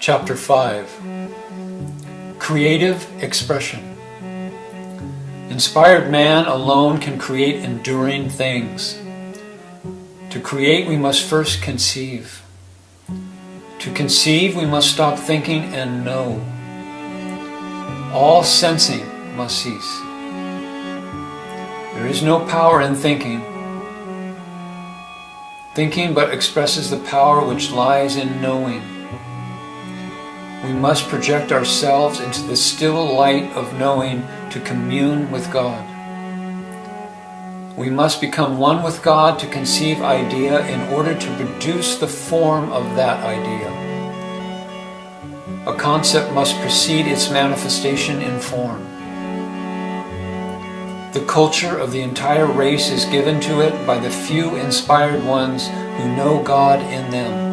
Chapter 5. Creative Expression. Inspired man alone can create enduring things. To create, we must first conceive. To conceive, we must stop thinking and know. All sensing must cease. There is no power in thinking. Thinking but expresses the power which lies in knowing. We must project ourselves into the still light of knowing to commune with God. We must become one with God to conceive idea in order to produce the form of that idea. A concept must precede its manifestation in form. The culture of the entire race is given to it by the few inspired ones who know God in them.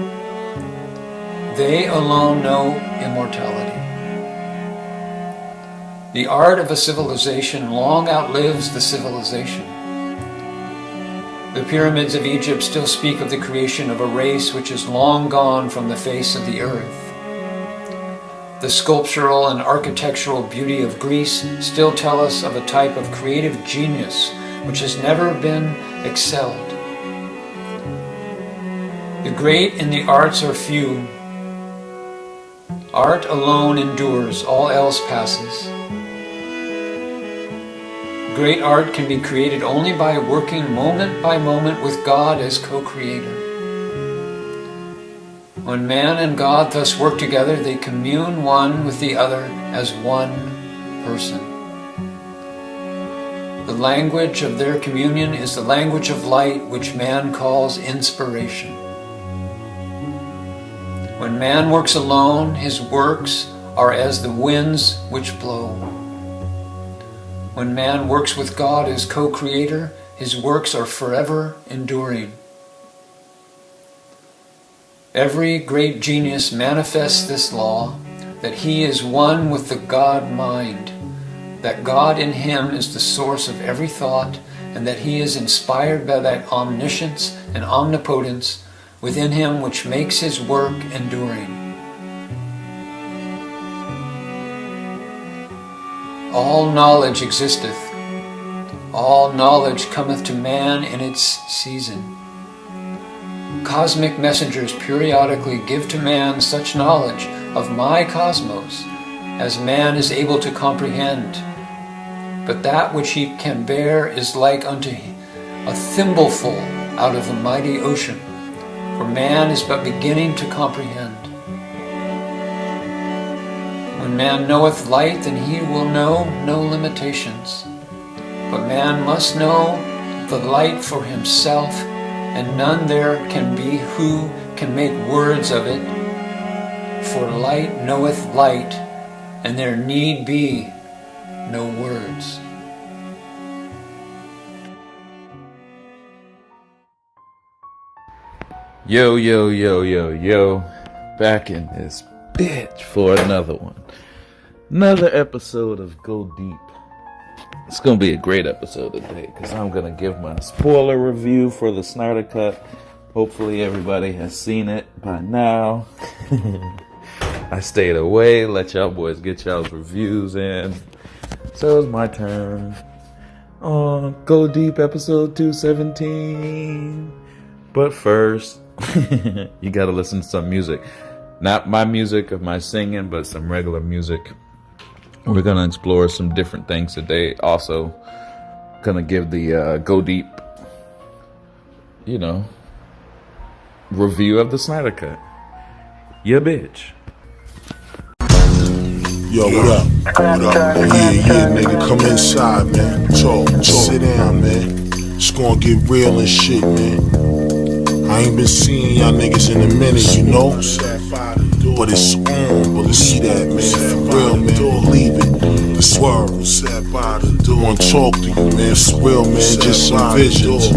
They alone know immortality. The art of a civilization long outlives the civilization. The pyramids of Egypt still speak of the creation of a race which is long gone from the face of the earth. The sculptural and architectural beauty of Greece still tell us of a type of creative genius which has never been excelled. The great in the arts are few. Art alone endures, all else passes. Great art can be created only by working moment by moment with God as co-creator. When man and God thus work together, they commune one with the other as one person. The language of their communion is the language of light, which man calls inspiration. When man works alone, his works are as the winds which blow. When man works with God as co-creator, his works are forever enduring. Every great genius manifests this law, that he is one with the God mind, that God in him is the source of every thought, and that he is inspired by that omniscience and omnipotence within him which makes his work enduring. All knowledge existeth. All knowledge cometh to man in its season. Cosmic messengers periodically give to man such knowledge of my cosmos as man is able to comprehend. But that which he can bear is like unto a thimbleful out of the mighty ocean, for man is but beginning to comprehend. When man knoweth light, then he will know no limitations. But man must know the light for himself, and none there can be who can make words of it. For light knoweth light, and there need be no words. Yo, back in this bitch for another one. Another episode of Go Deep. It's going to be a great episode today because I'm going to give my spoiler review for the Snyder Cut. Hopefully everybody has seen it by now. I stayed away, let y'all boys get y'all's reviews in. So it's my turn. Go Deep episode 217. But first, you gotta listen to some music. Not my music of my singing, but some regular music. We're gonna explore some different things today. Also, gonna give the Go Deep, review of the Snyder Cut. Yeah, bitch. Yo, what up? Yeah, nigga, come inside, man. Talk. Sit down, man. It's gonna get real and shit, man. I ain't been seeing y'all niggas in a minute, you know? But it's on, believe that, man. For real, man, believe it. The swerve, wanna talk to you, man. For real, man, just some visions.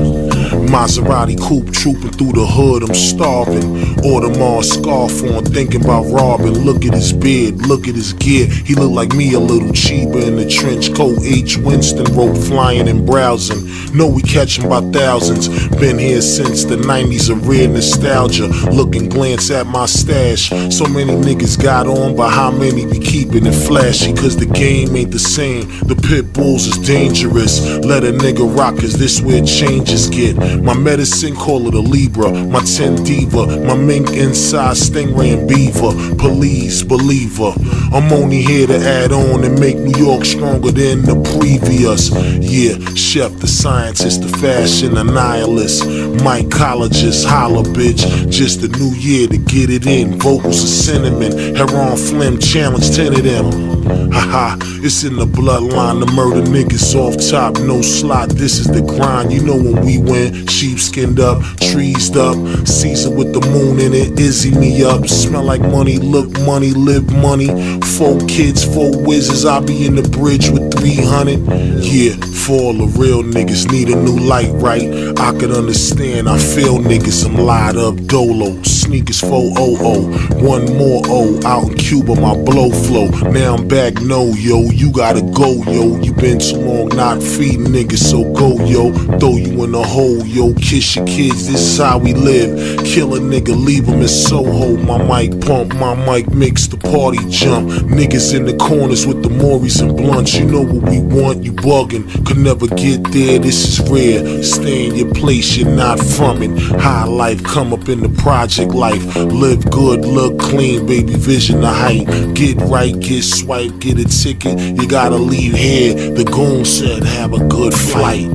Maserati coupe trooping through the hood, I'm starving. Audemars scarf on, thinking about robbing. Look at his beard, look at his gear. He look like me a little cheaper in the trench coat. H. Winston wrote flying and browsing. Know we catch him by thousands. Been here since the 90s, a rare nostalgia. Look and glance at my stash. So many niggas got on, but how many be keeping it flashy? Cause the game ain't the same. The pit bulls is dangerous. Let a nigga rock, cause this where changes get. My medicine, call it a Libra. My 10 diva. My mink inside, stingray and beaver. Police, believer. I'm only here to add on and make New York stronger than the previous. Yeah, chef, the scientist, the fashion, the nihilist. Mycologist, holla bitch. Just a new year to get it in. Vocals of cinnamon, Heron Flim, challenge 10 of them. Haha, it's in the bloodline to murder niggas off top, no slot. This is the grind, you know when we win. Sheepskinned up, treesed up, season with the moon in it, Izzy me up. Smell like money, look money, live money. 4 kids, 4 wizards, I'll be in the bridge with 300. Yeah, for all the real niggas need a new light, right? I could understand, I feel niggas, I'm lied up, dolo. Sneakers 400, one more O, out in Cuba, my blow flow. Now I'm back, no, yo, you gotta go, yo. You been too long not feeding niggas, so go, yo. Throw you in the hole, yo. Kiss your kids, this is how we live. Kill a nigga, leave him in Soho. My mic pump, my mic makes the party jump. Niggas in the corners with the Maury's and blunts. You know what we want, you bugging. Could never get there, this is rare. Stay in your place, you're not from it. High life, come up in the project life. Live good, look clean, baby, vision the height. Get right, get swipe, get a ticket. You gotta leave here. The goon said, have a good flight.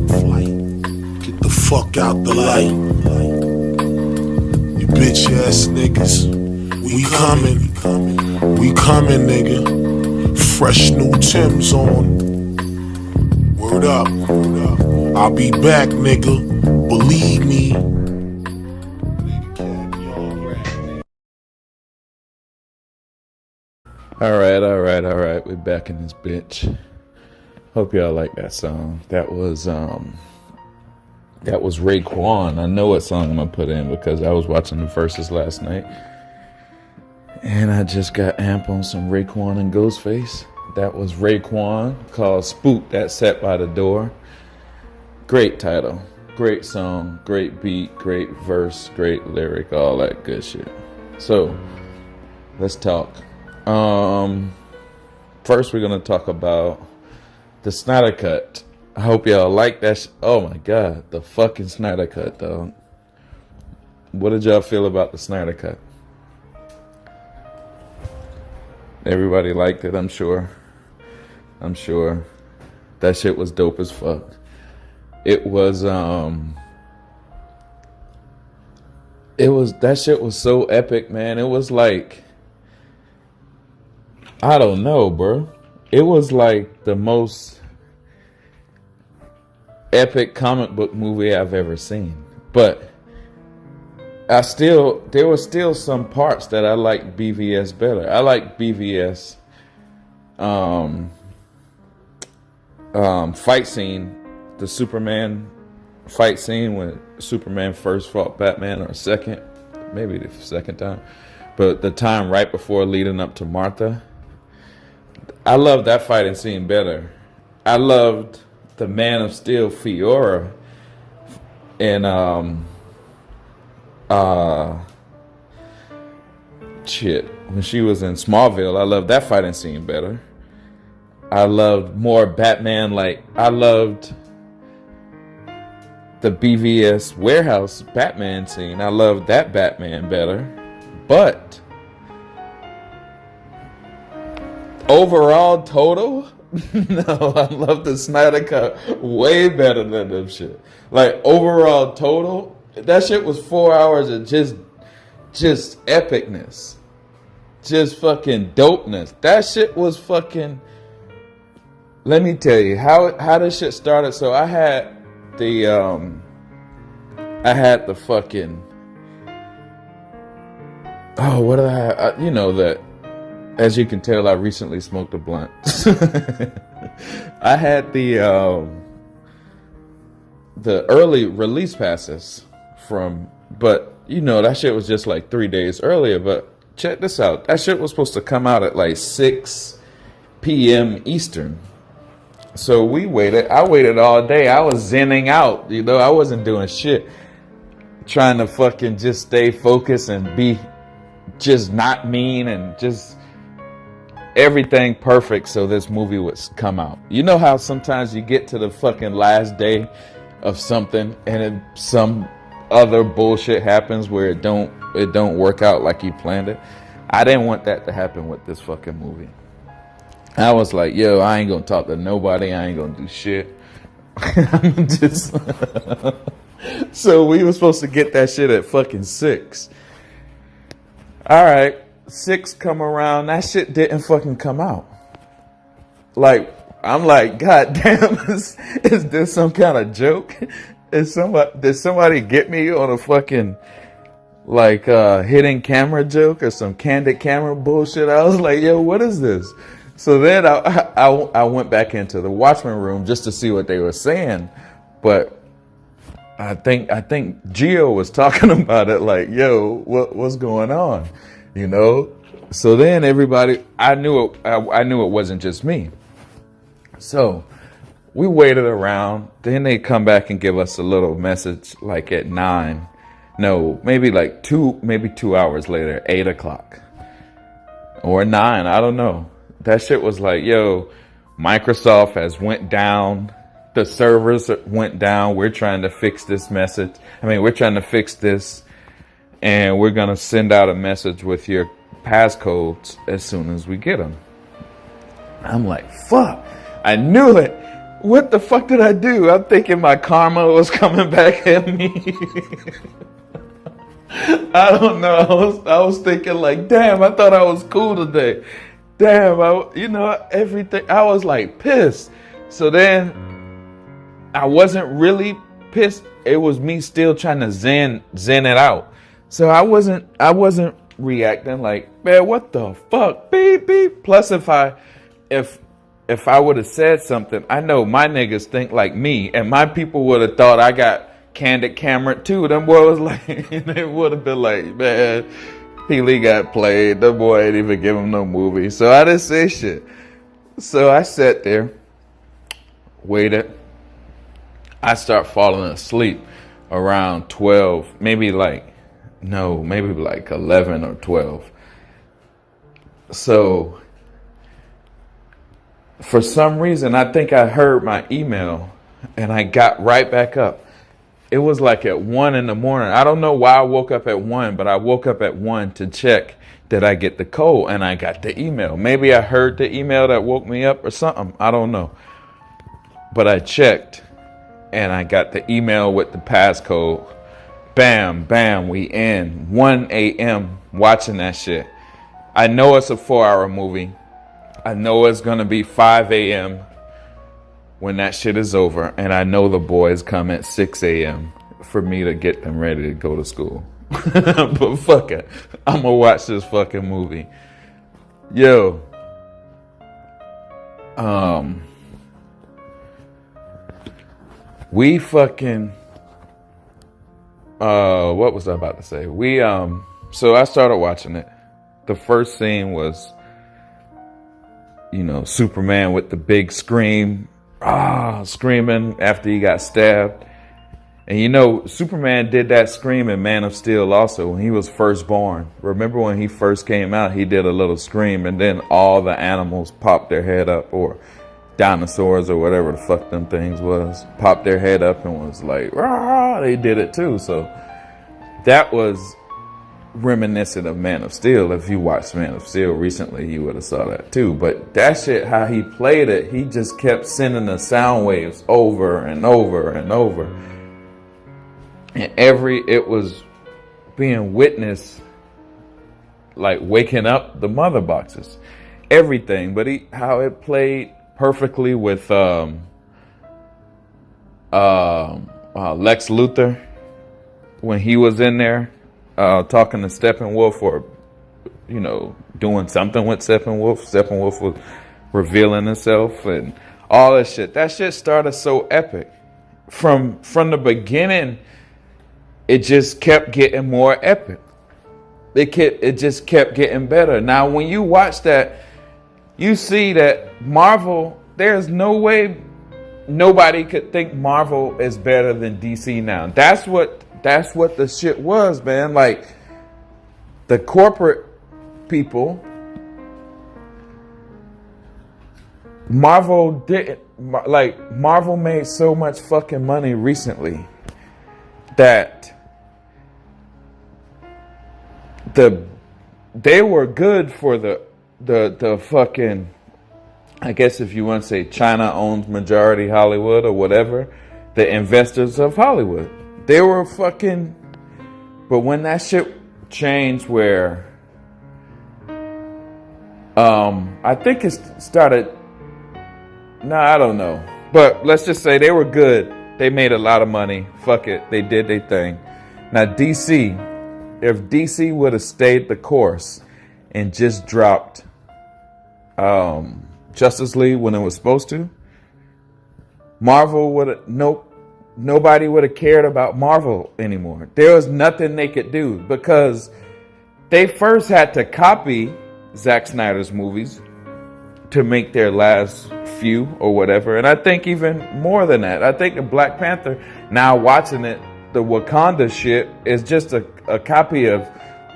Get the fuck out the light. You bitch ass niggas. We coming, nigga. Fresh new Timbs on. Word up. I'll be back, nigga. Believe me. All right. We're back in this bitch. Hope y'all like that song. That was Raekwon. I know what song I'm gonna put in because I was watching the verses last night, and I just got amp on some Raekwon and Ghostface. That was Raekwon, called "Spook." That's Set by the Door. Great title, great song, great beat, great verse, great lyric, all that good shit. So let's talk. First we're gonna talk about the Snyder Cut. I hope y'all like that. Oh my god, the fucking Snyder Cut, though. What did y'all feel about the Snyder Cut? Everybody liked it, I'm sure. That shit was dope as fuck. It was that shit was so epic, man. It was like, I don't know, bro. It was like the most epic comic book movie I've ever seen. But there were still some parts that I liked BVS better. I like BVS fight scene, the Superman fight scene when Superman first fought Batman, or second, maybe the second time, but the time right before leading up to Martha. I loved that fighting scene better. I loved the Man of Steel Fiora and when she was in Smallville. I loved that fighting scene better. I loved more Batman. Like, I loved the BVS warehouse Batman scene. I loved that Batman better. But overall total, no, I love the Snyder Cut way better than them shit. Like, overall total, that shit was 4 hours of just epicness. Just fucking dopeness. That shit was fucking... Let me tell you how this shit started. So I had the fucking... Oh, what did I have? You know that... As you can tell, I recently smoked a blunt. I had the early release passes from, but you know, that shit was just like 3 days earlier. But check this out. That shit was supposed to come out at like 6 p.m. Eastern. So we waited. I waited all day. I was zenning out. You know, I wasn't doing shit. Trying to fucking just stay focused and be just not mean and just everything perfect so this movie would come out. You know how sometimes you get to the fucking last day of something and some other bullshit happens where it don't work out like you planned it? I didn't want that to happen with this fucking movie. I was like, yo, I ain't gonna talk to nobody. I ain't gonna do shit. I'm just So we were supposed to get that shit at fucking 6. All right, 6 come around. That shit didn't fucking come out. Like, I'm like, God damn, is this some kind of joke? Did somebody get me on a fucking like hidden camera joke or some candid camera bullshit? I was like, yo, what is this? So then I went back into the Watchmen room just to see what they were saying, but I think Gio was talking about it like, yo, what's going on, you know? So then everybody, I knew it wasn't just me. So we waited around. Then they come back and give us a little message like at 9. No, maybe like 2 hours later, 8 o'clock or 9. I don't know. That shit was like, yo, Microsoft has went down. The servers went down. We're trying to fix this message. We're trying to fix this. And we're going to send out a message with your passcodes as soon as we get them. I'm like, fuck. I knew it. What the fuck did I do? I'm thinking my karma was coming back at me. I don't know. I was thinking like, damn, I thought I was cool today. Damn, everything. I was like pissed. So then I wasn't really pissed. It was me still trying to zen it out. So I wasn't reacting like, man, what the fuck? Beep, beep. Plus if I would have said something, I know my niggas think like me, and my people would have thought I got candid camera too. Them boys like, they would have been like, man, P. got played. The boy ain't even give him no movie. So I didn't say shit. So I sat there, waited. I start falling asleep around 12, maybe like 11 or 12. So for some reason, I think I heard my email and I got right back up. It was like at 1 in the morning. I don't know why I woke up at 1, but I woke up at 1 to check that I get the code, and I got the email. Maybe I heard the email that woke me up or something. I don't know. But I checked, and I got the email with the passcode. Bam, bam, we in. 1 a.m. watching that shit. I know it's a 4-hour movie. I know it's going to be 5 a.m. when that shit is over. And I know the boys come at 6 a.m. for me to get them ready to go to school. But fuck it. I'm going to watch this fucking movie. Yo. We fucking... what was I about to say? So I started watching it. The first scene was, Superman with the big scream, screaming after he got stabbed. And Superman did that scream in Man of Steel also when he was first born. Remember when he first came out, he did a little scream and then all the animals popped their head up, or dinosaurs or whatever the fuck them things was, popped their head up and was like, rah, they did it too. So that was reminiscent of Man of Steel. If you watched Man of Steel recently, you would have saw that too. But that shit, how he played it, he just kept sending the sound waves over and over and over. And it was being witnessed, like waking up the mother boxes, everything. But how it played perfectly with Lex Luthor when he was in there talking to Steppenwolf, or doing something with Steppenwolf. Steppenwolf was revealing himself and all that shit. That shit started so epic. From the beginning, it just kept getting more epic. It just kept getting better. Now, when you watch that, you see that Marvel, there's no way nobody could think Marvel is better than DC now. That's what the shit was, man. Like, the corporate people, Marvel made so much fucking money recently that they were good for the fucking, I guess if you want to say China owns majority Hollywood or whatever, the investors of Hollywood. They were fucking, but when that shit changed where, I think it started, no, I don't know. But let's just say they were good. They made a lot of money. Fuck it. They did their thing. Now DC, if DC would have stayed the course and just dropped Justice League when it was supposed to, Marvel would have, nobody would have cared about Marvel anymore. There was nothing they could do because they first had to copy Zack Snyder's movies to make their last few or whatever. And I think even more than that. I think the Black Panther, now watching it, the Wakanda shit is just a copy of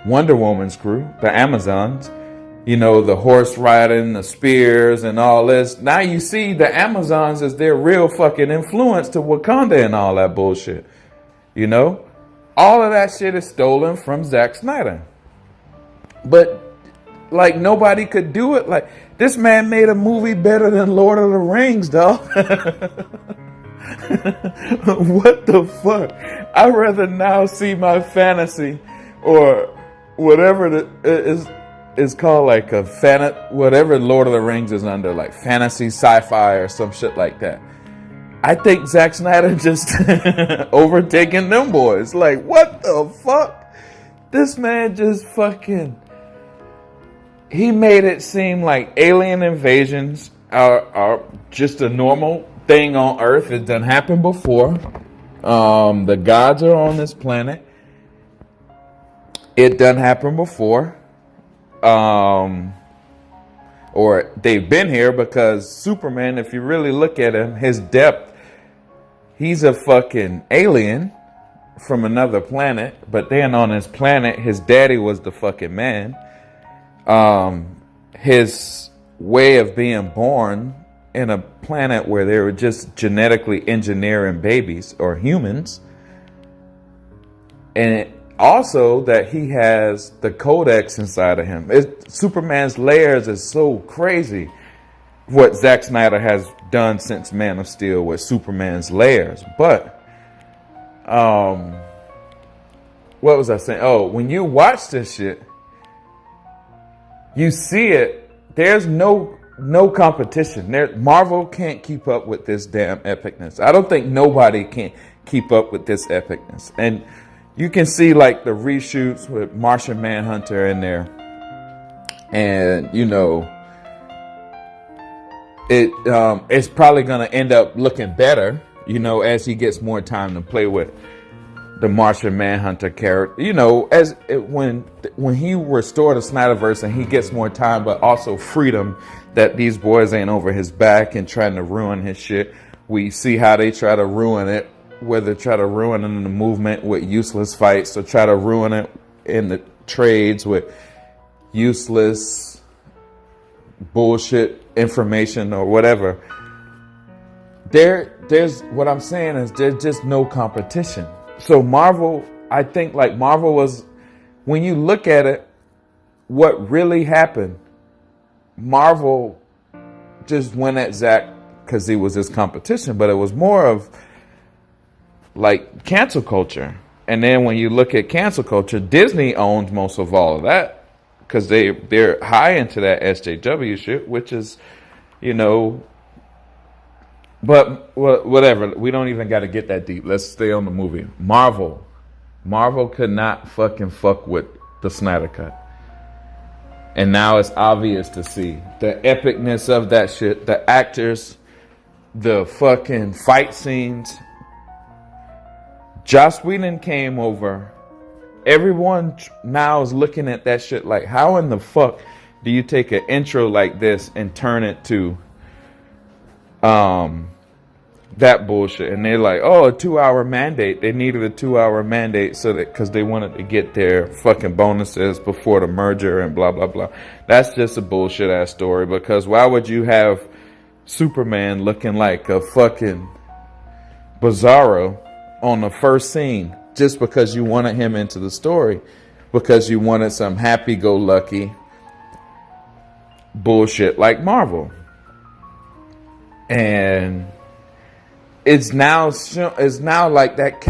Wonder Woman's crew, the Amazons. You know, the horse riding, the spears and all this. Now you see the Amazons as their real fucking influence to Wakanda and all that bullshit. You know? All of that shit is stolen from Zack Snyder. But, like, nobody could do it. Like, this man made a movie better than Lord of the Rings, dog. What the fuck? I'd rather now see my fantasy or whatever is called, like a whatever Lord of the Rings is under, like fantasy sci-fi or some shit like that. I think Zack Snyder just overtaking them boys. Like, what the fuck? This man just fucking, he made it seem like alien invasions are just a normal thing on Earth. It done happened before. The gods are on this planet. It done happened before. Or they've been here because Superman, if you really look at him, his depth, he's a fucking alien from another planet, but then on his planet, his daddy was the fucking man. His way of being born in a planet where they were just genetically engineering babies or humans, and also that he has the codex inside of him. Superman's layers is so crazy. What Zack Snyder has done since Man of Steel with Superman's layers. But, what was I saying? Oh, when you watch this shit, you see it. There's no competition. Marvel can't keep up with this damn epicness. I don't think nobody can keep up with this epicness. And you can see like the reshoots with Martian Manhunter in there. And, you know, it's probably going to end up looking better, you know, as he gets more time to play with the Martian Manhunter character. You know, when he restored the Snyderverse and he gets more time, but also freedom that these boys ain't over his back and trying to ruin his shit. We see how they try to ruin it. Whether try to ruin it in the movement with useless fights or try to ruin it in the trades with useless bullshit information or whatever. There's what I'm saying is there's just no competition. So Marvel, I think like Marvel was, when you look at it, what really happened, Marvel just went at Zack because he was his competition, but it was more of like cancel culture. And then when you look at cancel culture, Disney owns most of all of that because they're high into that SJW shit, which is, you know, but whatever. We don't even got to get that deep. Let's stay on the movie. Marvel could not fucking fuck with the Snyder Cut. And now it's obvious to see the epicness of that shit, the actors, the fucking fight scenes. Joss Whedon came over. Everyone now is looking at that shit like, how in the fuck do you take an intro like this and turn it to that bullshit. And they're like, oh, a 2-hour mandate. They needed a 2-hour mandate so that because they wanted to get their fucking bonuses before the merger and blah, blah, blah. That's just a bullshit ass story, because why would you have Superman looking like a fucking Bizarro on the first scene just because you wanted him into the story? Because you wanted some happy-go-lucky bullshit like Marvel. And it's now like that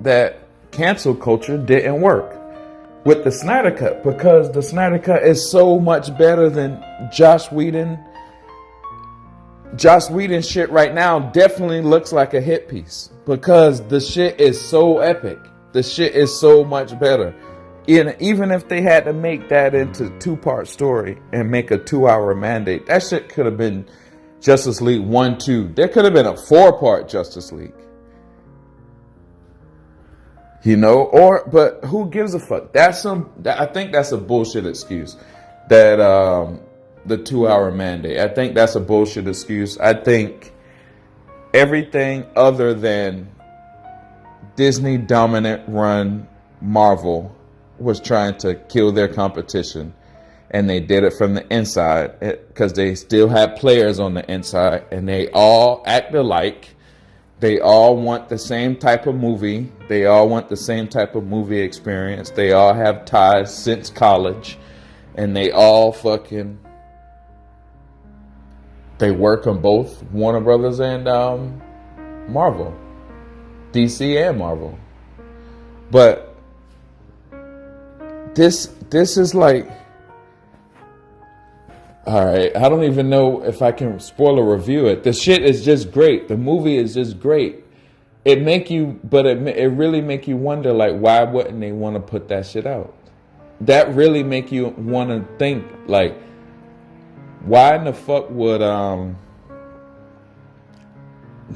that cancel culture didn't work with the Snyder Cut, because the Snyder Cut is so much better than Joss Whedon. Joss Whedon shit right now definitely looks like a hit piece because the shit is so epic. The shit is so much better. Even if they had to make that into a 2-part story and make a 2-hour mandate, that shit could have been Justice League 1, 2. There could have been a 4-part Justice League. You know, but who gives a fuck? I think that's a bullshit excuse. That the 2-hour mandate. I think that's a bullshit excuse. I think everything other than Disney dominant run Marvel was trying to kill their competition, and they did it from the inside because they still had players on the inside, and they all act alike. They all want the same type of movie. They all want the same type of movie experience. They all have ties since college, and they all fucking they work on both Warner Brothers and Marvel, DC and Marvel. But this is like, all right, I don't even know if I can spoiler review it. The shit is just great. The movie is just great. It really make you wonder, like, why wouldn't they want to put that shit out? That really make you want to think, like, why in the fuck would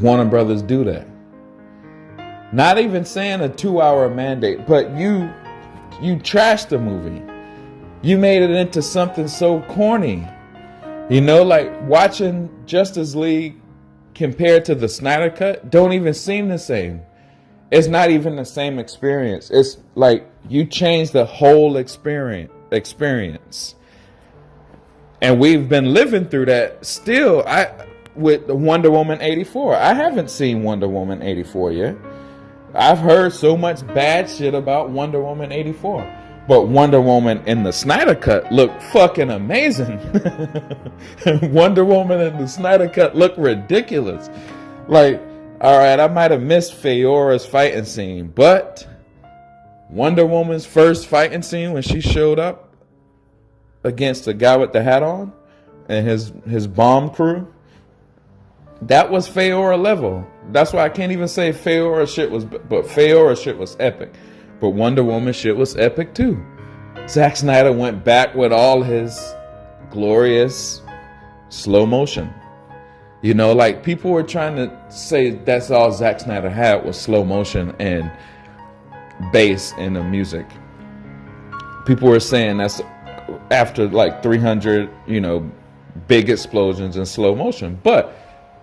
Warner Brothers do that? Not even saying a 2-hour mandate, but you trashed the movie. You made it into something so corny. You know, like watching Justice League compared to the Snyder Cut don't even seem the same. It's not even the same experience. It's like you changed the whole experience. And we've been living through that still. With Wonder Woman 84. I haven't seen Wonder Woman 84 yet. I've heard so much bad shit about Wonder Woman 84. But Wonder Woman in the Snyder Cut looked fucking amazing. Wonder Woman in the Snyder Cut looked ridiculous. Like, alright, I might have missed Feora's fighting scene, but Wonder Woman's first fighting scene when she showed up against the guy with the hat on and his bomb crew, that was Feora level. That's why I can't even say Feora shit was, but Feora shit was epic. But Wonder Woman shit was epic too. Zack Snyder went back with all his glorious slow motion. You know, like people were trying to say that's all Zack Snyder had was slow motion and bass in the music. People were saying that's after like 300, big explosions in slow motion. But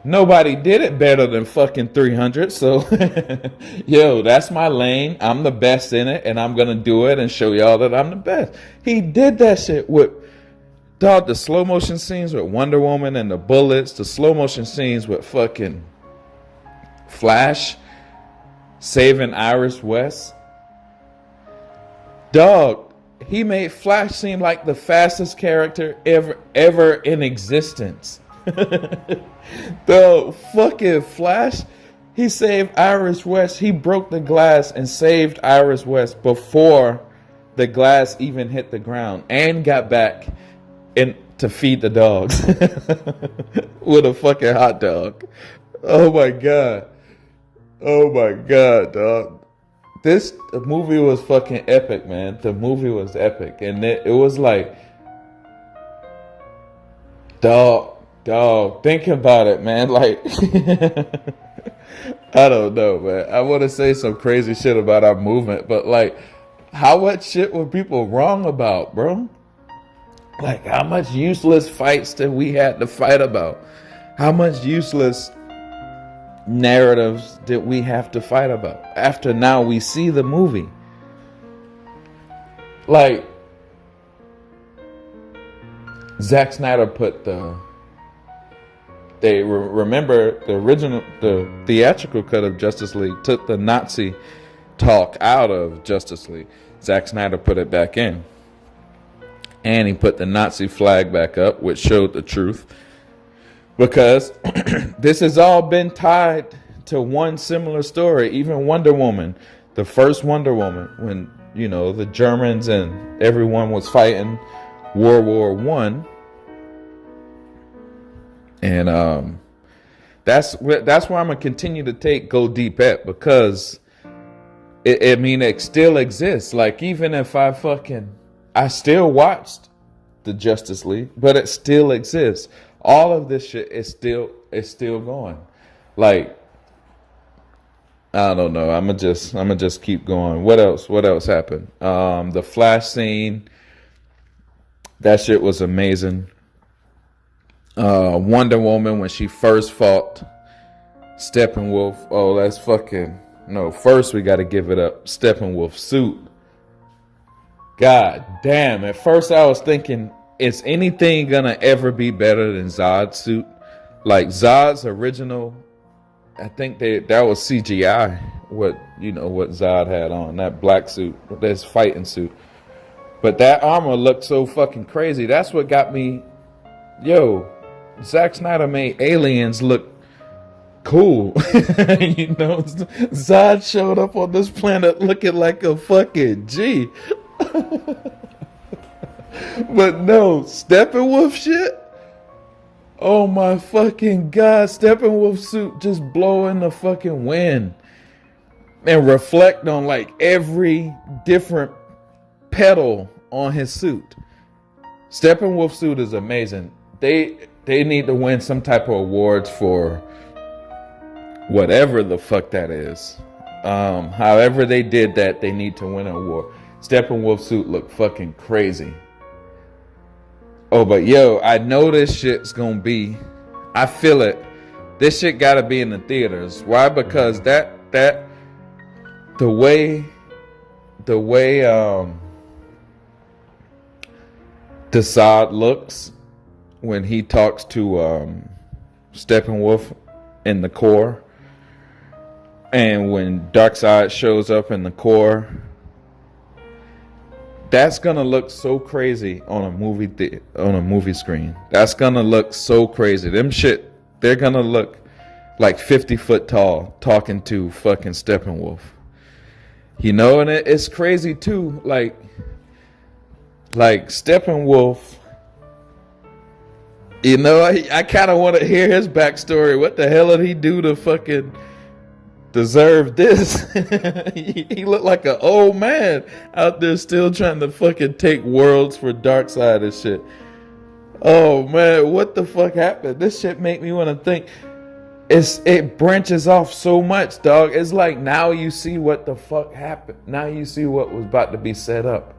nobody did it better than fucking 300. So, that's my lane. I'm the best in it, and I'm going to do it and show y'all that I'm the best. He did that shit with, the slow motion scenes with Wonder Woman and the bullets, the slow motion scenes with fucking Flash saving Iris West. Dog, he made Flash seem like the fastest character ever in existence. The fucking Flash, he saved Iris West. He broke the glass and saved Iris West before the glass even hit the ground, and got back in to feed the dogs with a fucking hot dog. Oh my god, dog. This movie was fucking epic, man. The movie was epic, and it was like, dog, think about it, man. Like, I don't know, man. I want to say some crazy shit about our movement, but like, how much shit were people wrong about, bro? Like, how much useless fights that we had to fight about? How much useless narratives did we have to fight about after now we see the movie? Like, Zack Snyder put remember the theatrical cut of Justice League took the Nazi talk out of Justice League. Zack Snyder put it back in. And he put the Nazi flag back up, which showed the truth. Because this has all been tied to one similar story. Even Wonder Woman, the first Wonder Woman, when, the Germans and everyone was fighting World War I. And that's where I'm going to continue to go deep at, because it still exists. Like, even if I still watched the Justice League, but it still exists. All of this shit is still going. Like, I don't know. I'm gonna just keep going. What else happened? The Flash scene. That shit was amazing. Wonder Woman, when she first fought Steppenwolf. Oh, that's no. First, we got to give it up. Steppenwolf's suit. God damn. At first, I was thinking, is anything gonna ever be better than Zod's suit? Like, Zod's original, I think that was CGI. What Zod had on, that black suit, this fighting suit. But that armor looked so fucking crazy. That's what got me. Zack Snyder made aliens look cool. Zod showed up on this planet looking like a fucking G. But no, Steppenwolf shit. Oh my fucking God, Steppenwolf suit just blow in the fucking wind and reflect on like every different petal on his suit. Steppenwolf suit is amazing. They need to win some type of awards for whatever the fuck that is. However they did that, they need to win an award. Steppenwolf suit look fucking crazy. Oh, but I know this shit's gonna be, I feel it. This shit gotta be in the theaters. Why? Because the way Desaad looks when he talks to Steppenwolf in the core, and when Darkseid shows up in the core, that's gonna look so crazy on a movie screen. That's gonna look so crazy. They're gonna look like 50 foot tall talking to fucking Steppenwolf. And it's crazy too. Like Steppenwolf. I kind of want to hear his backstory. What the hell did he do to fucking deserve this? He looked like an old man out there still trying to fucking take worlds for Darkseid and shit. Oh man, what the fuck happened? This shit make me want to think. It branches off so much, dog. It's like now you see what the fuck happened. Now you see what was about to be set up.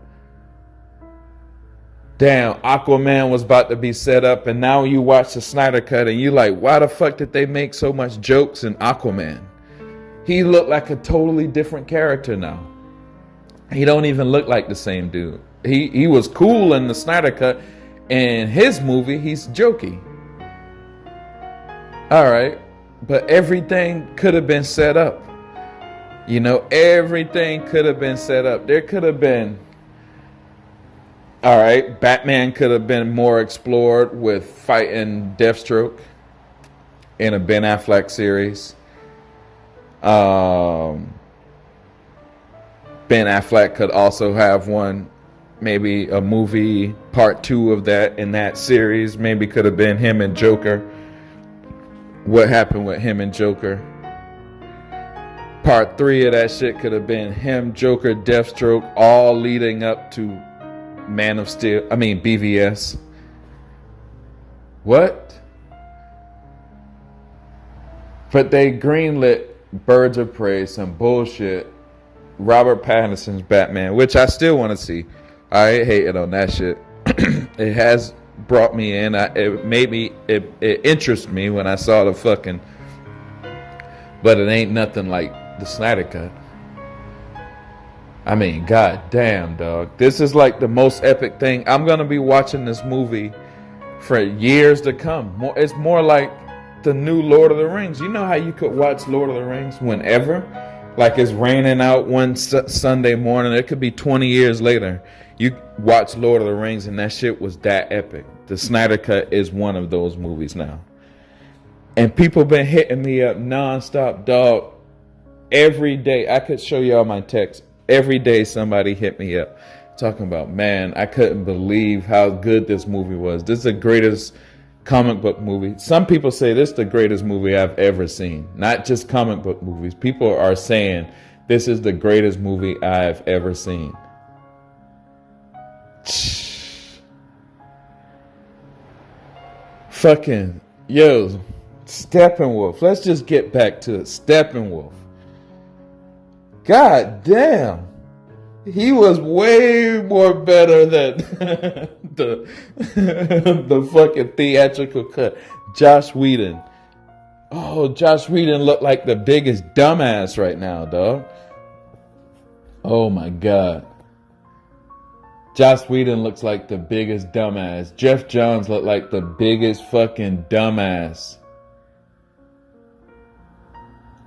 Damn, Aquaman was about to be set up, and now you watch the Snyder cut and you like, why the fuck did they make so much jokes in Aquaman? He looked like a totally different character now. He don't even look like the same dude. He was cool in the Snyder cut. In his movie, he's jokey. All right. But everything could have been set up. Everything could have been set up. There could have been... All right. Batman could have been more explored with fighting Deathstroke in a Ben Affleck series. Ben Affleck could also have maybe a movie part 2 of that in that series. Maybe could have been him and Joker. What happened with him and Joker? Part 3 of that shit could have been him, Joker, Deathstroke, all leading up to BVS. What? But they greenlit Birds of Prey, some bullshit. Robert Pattinson's Batman, which I still want to see. I ain't hating on that shit. It has brought me in. It interested me when I saw the fucking, but it ain't nothing like the Snyder Cut. I mean, god damn, dog. This is like the most epic thing. I'm gonna be watching this movie for years to come. It's more like the new Lord of the Rings. You know how you could watch Lord of the Rings whenever? Like it's raining out one Sunday morning. It could be 20 years later. You watch Lord of the Rings and that shit was that epic. The Snyder Cut is one of those movies now. And people been hitting me up nonstop, dog. Every day. I could show y'all my text. Every day somebody hit me up talking about, man, I couldn't believe how good this movie was. This is the greatest comic book movie. Some people say this is the greatest movie I've ever seen. Not just comic book movies. People are saying this is the greatest movie I've ever seen. Fucking, yo, Steppenwolf. Let's just get back to it. Steppenwolf. God damn. He was way more better than the fucking theatrical cut. Josh Whedon. Oh, Josh Whedon looked like the biggest dumbass right now, dog. Oh my God. Josh Whedon looks like the biggest dumbass. Jeff Johns looked like the biggest fucking dumbass.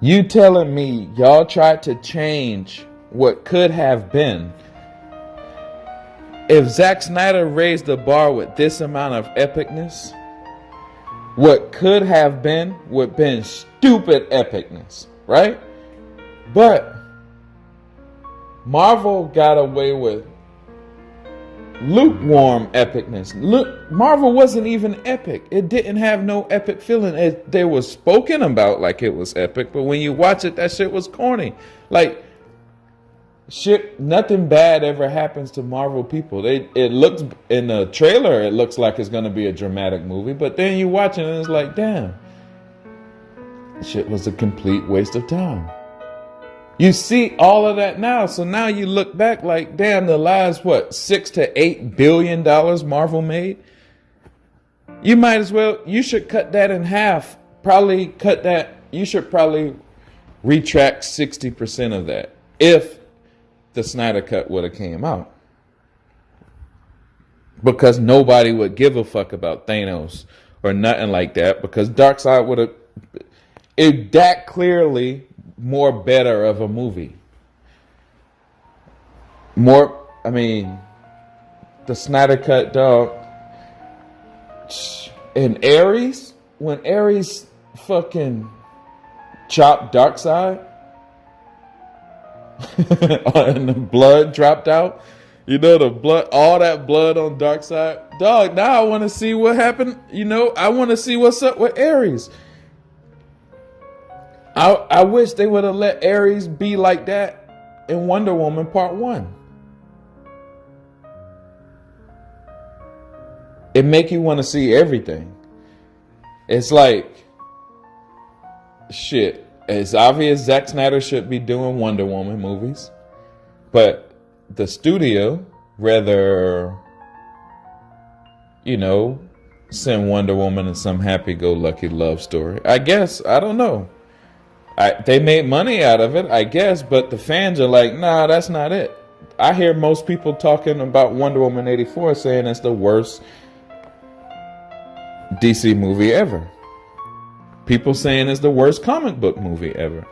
You telling me y'all tried to change what could have been? If Zack Snyder raised the bar with this amount of epicness, what could have been would have been stupid epicness, right? But Marvel got away with lukewarm epicness. Look, Marvel wasn't even epic. It didn't have no epic feeling. They was spoken about like it was epic, but when you watch it, that shit was corny. Like, shit, nothing bad ever happens to Marvel people. It looks, in the trailer, it looks like it's going to be a dramatic movie, but then you watch it and it's like, damn, shit was a complete waste of time. You see all of that now, so now you look back like, damn, the last, $6 to $8 billion Marvel made? You might as well, you should cut that in half. You should probably retract 60% of that if the Snyder Cut would have came out. Because nobody would give a fuck about Thanos or nothing like that, because Darkseid would have, that clearly more better of a movie. The Snyder Cut, dog. And Ares, when Ares fucking chopped Darkseid and the blood dropped out, you know, the blood, all that blood on Darkseid, dog. Now I want to see what happened. You know, I want to see what's up with Ares. I wish they would have let Ares be like that in Wonder Woman Part 1. It make you want to see everything. It's like, shit, it's obvious Zack Snyder should be doing Wonder Woman movies, but the studio rather, send Wonder Woman in some happy-go-lucky love story. I guess, I don't know. They made money out of it, I guess, but the fans are like, nah, that's not it. I hear most people talking about Wonder Woman 84 saying it's the worst DC movie ever. People saying it's the worst comic book movie ever.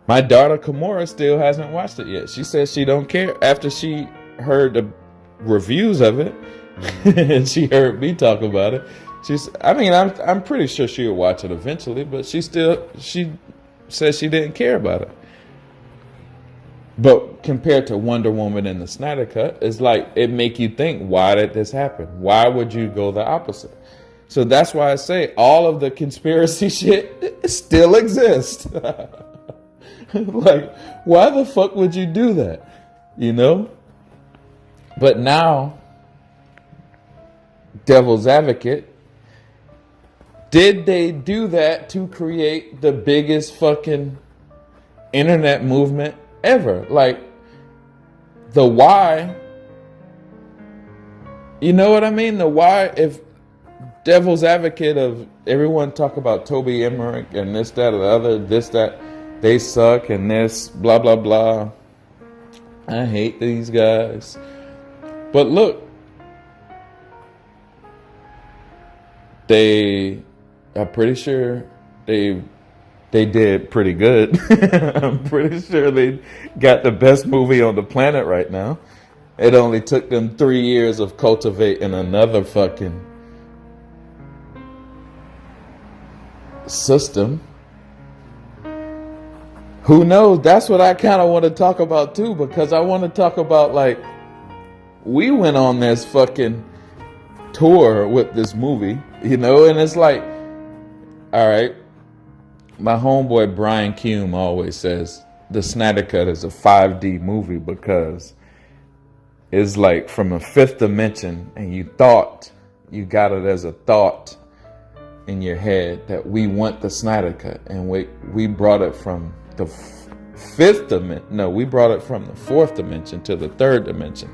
My daughter Kimura still hasn't watched it yet. She says she don't care after she heard the reviews of it and she heard me talk about it. I'm pretty sure she'll watch it eventually, but she says she didn't care about it. But compared to Wonder Woman and the Snyder Cut, it's like, it make you think, why did this happen? Why would you go the opposite? So that's why I say all of the conspiracy shit still exists. Like, why the fuck would you do that? But now, devil's advocate, did they do that to create the biggest fucking internet movement ever? Like, the why You know what I mean? The why, if devil's advocate of everyone talk about Toby Emmerich and this, that, or the other, this, that, they suck and this, blah, blah, blah. I hate these guys. But look, I'm pretty sure they did pretty good. I'm pretty sure they got the best movie on the planet right now. It only took them 3 years of cultivating another fucking system. Who knows? That's what I kind of want to talk about too, because I want to talk about, like, we went on this fucking tour with this movie, you know, and it's like, all right, my homeboy Brian Kume always says the Snyder Cut is a 5D movie because it's like from a fifth dimension, and you thought you got it as a thought in your head that we want the Snyder Cut, and we brought it from the fifth dimension. No, we brought it from the fourth dimension to the third dimension,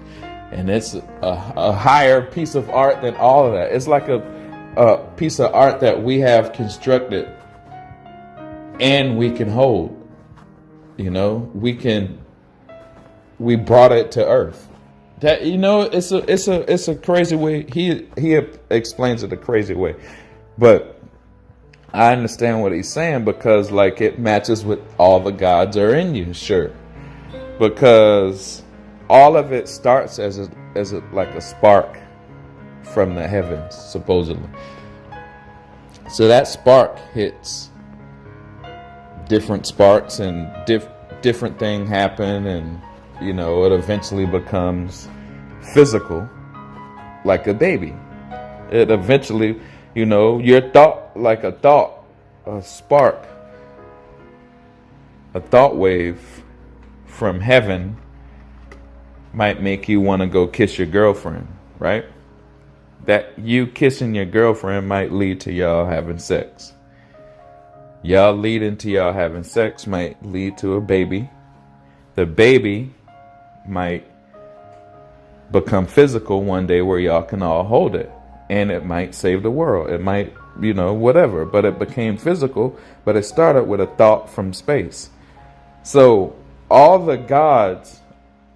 and it's a higher piece of art than all of that. It's like a piece of art that we have constructed and we can hold. You know, we brought it to earth. That, you know, it's a crazy way. He explains it a crazy way, but I understand what he's saying, because like it matches with all the gods are in you, sure, because all of it starts as like a spark from the heavens, supposedly. So that spark hits different sparks, and different things happen, and you know, it eventually becomes physical, like a baby. It eventually, you know, your thought, like a spark, a thought wave from heaven might make you want to go kiss your girlfriend, right? That you kissing your girlfriend might lead to y'all having sex. Y'all leading to y'all having sex might lead to a baby. The baby might become physical one day where y'all can all hold it, and it might save the world. It might, you know, whatever, but it became physical, but it started with a thought from space. So all the gods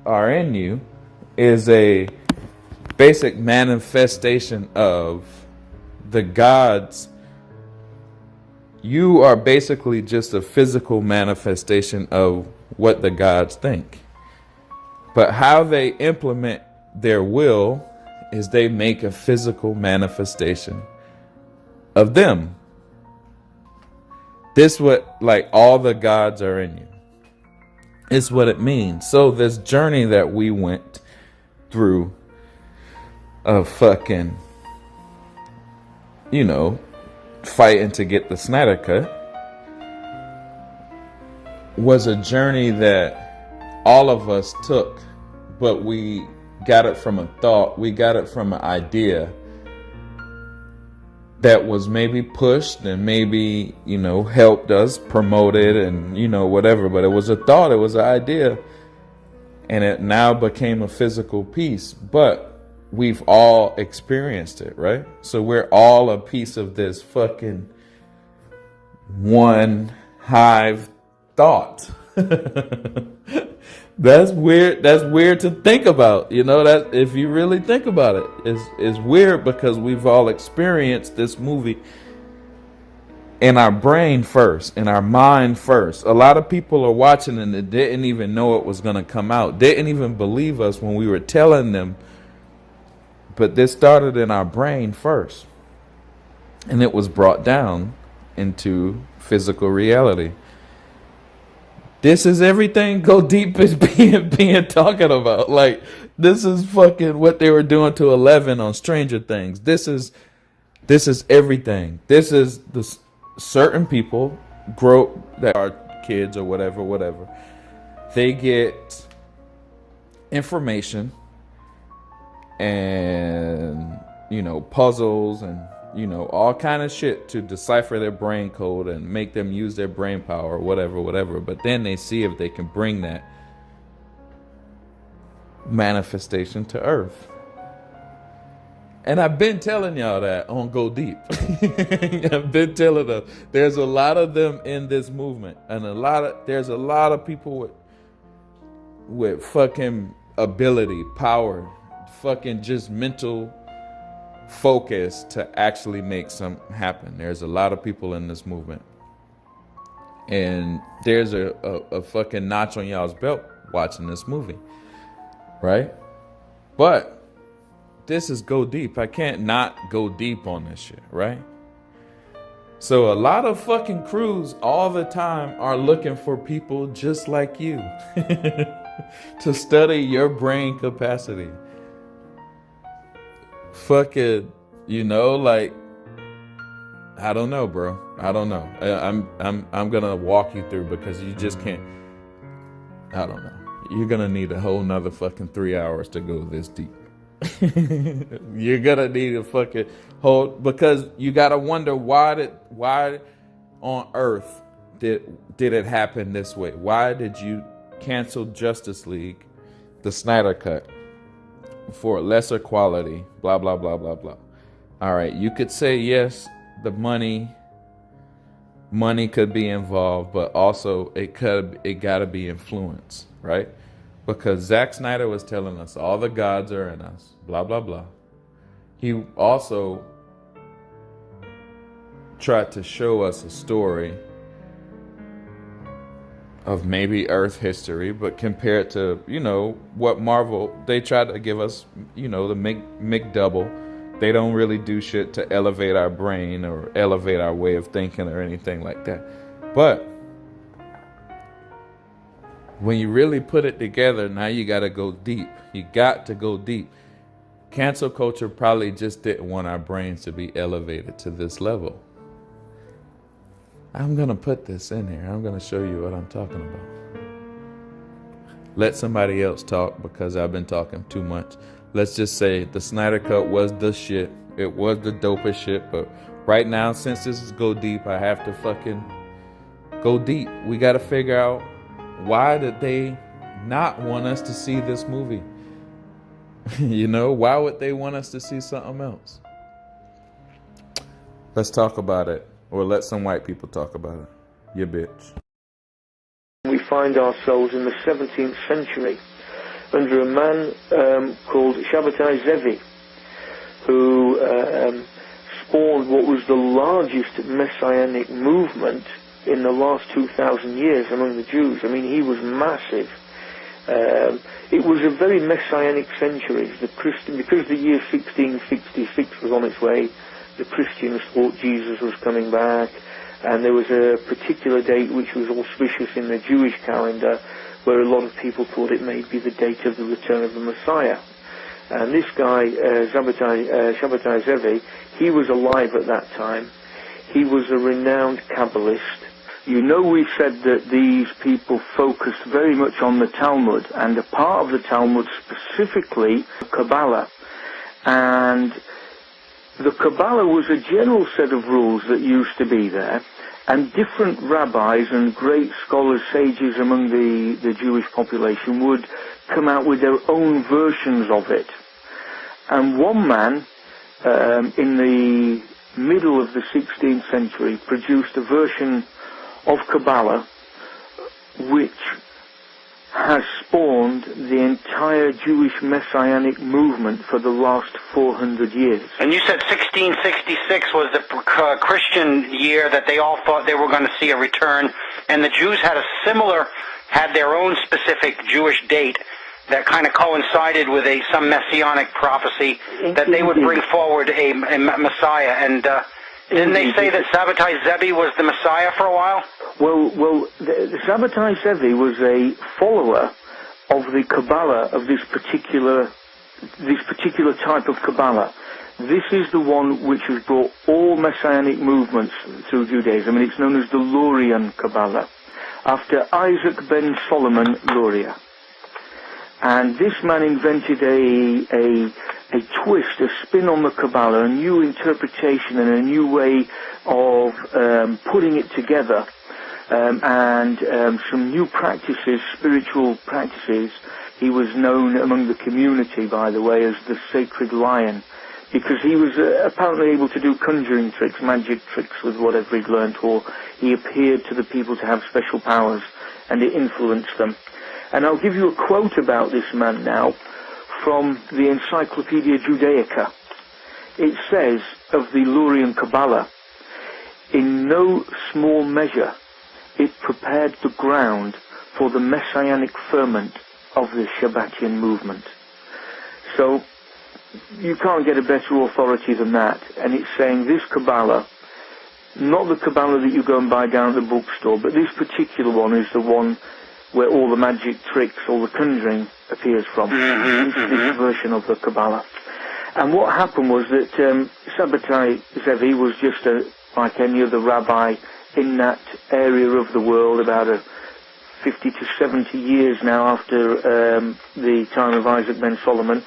are in you is a basic manifestation of the gods. You are basically just a physical manifestation of what the gods think. But how they implement their will is they make a physical manifestation of them. This what, like, all the gods are in you. It's what it means. So this journey that we went through of fucking, you know, fighting to get the Snyder Cut was a journey that all of us took, but we got it from a thought. We got it from an idea that was maybe pushed and maybe, you know, helped us promote it and, you know, whatever. But it was a thought, it was an idea, and it now became a physical piece. But we've all experienced it, right? So we're all a piece of this fucking one hive thought. That's weird. That's weird to think about. You know, that if you really think about it, it's weird because we've all experienced this movie in our brain first, in our mind first. A lot of people are watching and they didn't even know it was going to come out. Didn't even believe us when we were telling them. But this started in our brain first, and it was brought down into physical reality. This is everything Go Deep is being talking about. Like, this is fucking what they were doing to 11 on Stranger Things. This is everything. This is the certain people grow that are kids or whatever. They get information and, you know, puzzles and, you know, all kind of shit to decipher their brain code and make them use their brain power or whatever. But then they see if they can bring that manifestation to earth. And I've been telling y'all that on Go Deep. I've been telling them there's a lot of them in this movement, and there's a lot of people with fucking ability, power, fucking just mental focus to actually make something happen. There's a lot of people in this movement, and there's a fucking notch on y'all's belt watching this movie, right? But this is Go Deep. I can't not go deep on this shit, right? So a lot of fucking crews all the time are looking for people just like you to study your brain capacity. Fucking, like, I don't know, bro. I don't know. I'm gonna walk you through, because you just can't. I don't know. You're gonna need a whole nother fucking 3 hours to go this deep. You're gonna need a fucking hold, because you gotta wonder why on earth did it happen this way? Why did you cancel Justice League, the Snyder Cut, for lesser quality? Blah blah blah blah blah. All right, you could say yes, the money could be involved, but also it gotta be influence, right? Because Zack Snyder was telling us all the gods are in us, blah, blah, blah. He also tried to show us a story of maybe Earth history, but compared to, what Marvel, they tried to give us, the McDouble. They don't really do shit to elevate our brain or elevate our way of thinking or anything like that. But when you really put it together, now you got to go deep. You got to go deep. Cancel culture probably just didn't want our brains to be elevated to this level. I'm going to put this in here. I'm going to show you what I'm talking about. Let somebody else talk, because I've been talking too much. Let's just say the Snyder Cut was the shit. It was the dopest shit. But right now, since this is Go Deep, I have to fucking go deep. We got to figure out, why did they not want us to see this movie? Why would they want us to see something else? Let's talk about it, or let some white people talk about it. You bitch. We find ourselves in the 17th century under a man called Shabbatai Zevi, who spawned what was the largest messianic movement in the last 2,000 years among the Jews. I mean, he was massive. It was a very messianic century. Because the year 1666 was on its way, the Christians thought Jesus was coming back, and there was a particular date which was auspicious in the Jewish calendar, where a lot of people thought it may be the date of the return of the Messiah. And this guy, Shabbatai Zevi, he was alive at that time. He was a renowned Kabbalist. We said that these people focused very much on the Talmud, and a part of the Talmud specifically, Kabbalah. And the Kabbalah was a general set of rules that used to be there, and different rabbis and great scholars, sages among the Jewish population would come out with their own versions of it. And one man, in the middle of the 16th century, produced a version of Kabbalah which has spawned the entire Jewish messianic movement for the last 400 years. And you said 1666 was the Christian year that they all thought they were going to see a return, and the Jews had their own specific Jewish date that kind of coincided with some messianic prophecy that they would bring forward a Messiah. And didn't they say that Shabbatai Zevi was the Messiah for a while? Well, the Shabbatai Zevi was a follower of the Kabbalah, of this particular type of Kabbalah. This is the one which has brought all messianic movements through Judaism, and it's known as the Lurian Kabbalah, after Isaac ben Solomon Luria. And this man invented a twist, a spin on the Kabbalah, a new interpretation and a new way of putting it together, and some new practices, spiritual practices. He was known among the community, by the way, as the Sacred Lion, because he was apparently able to do conjuring tricks, magic tricks with whatever he'd learnt, or he appeared to the people to have special powers, and it influenced them. And I'll give you a quote about this man now from the Encyclopedia Judaica. It says of the Lurian Kabbalah, in no small measure it prepared the ground for the messianic ferment of the Shabbatian movement. So you can't get a better authority than that. And it's saying this Kabbalah, not the Kabbalah that you go and buy down at the bookstore, but this particular one is the one where all the magic tricks, all the conjuring appears from. This version of the Kabbalah. And what happened was that Shabbatai Zevi was just like any other rabbi in that area of the world, about 50 to 70 years now after the time of Isaac ben Solomon.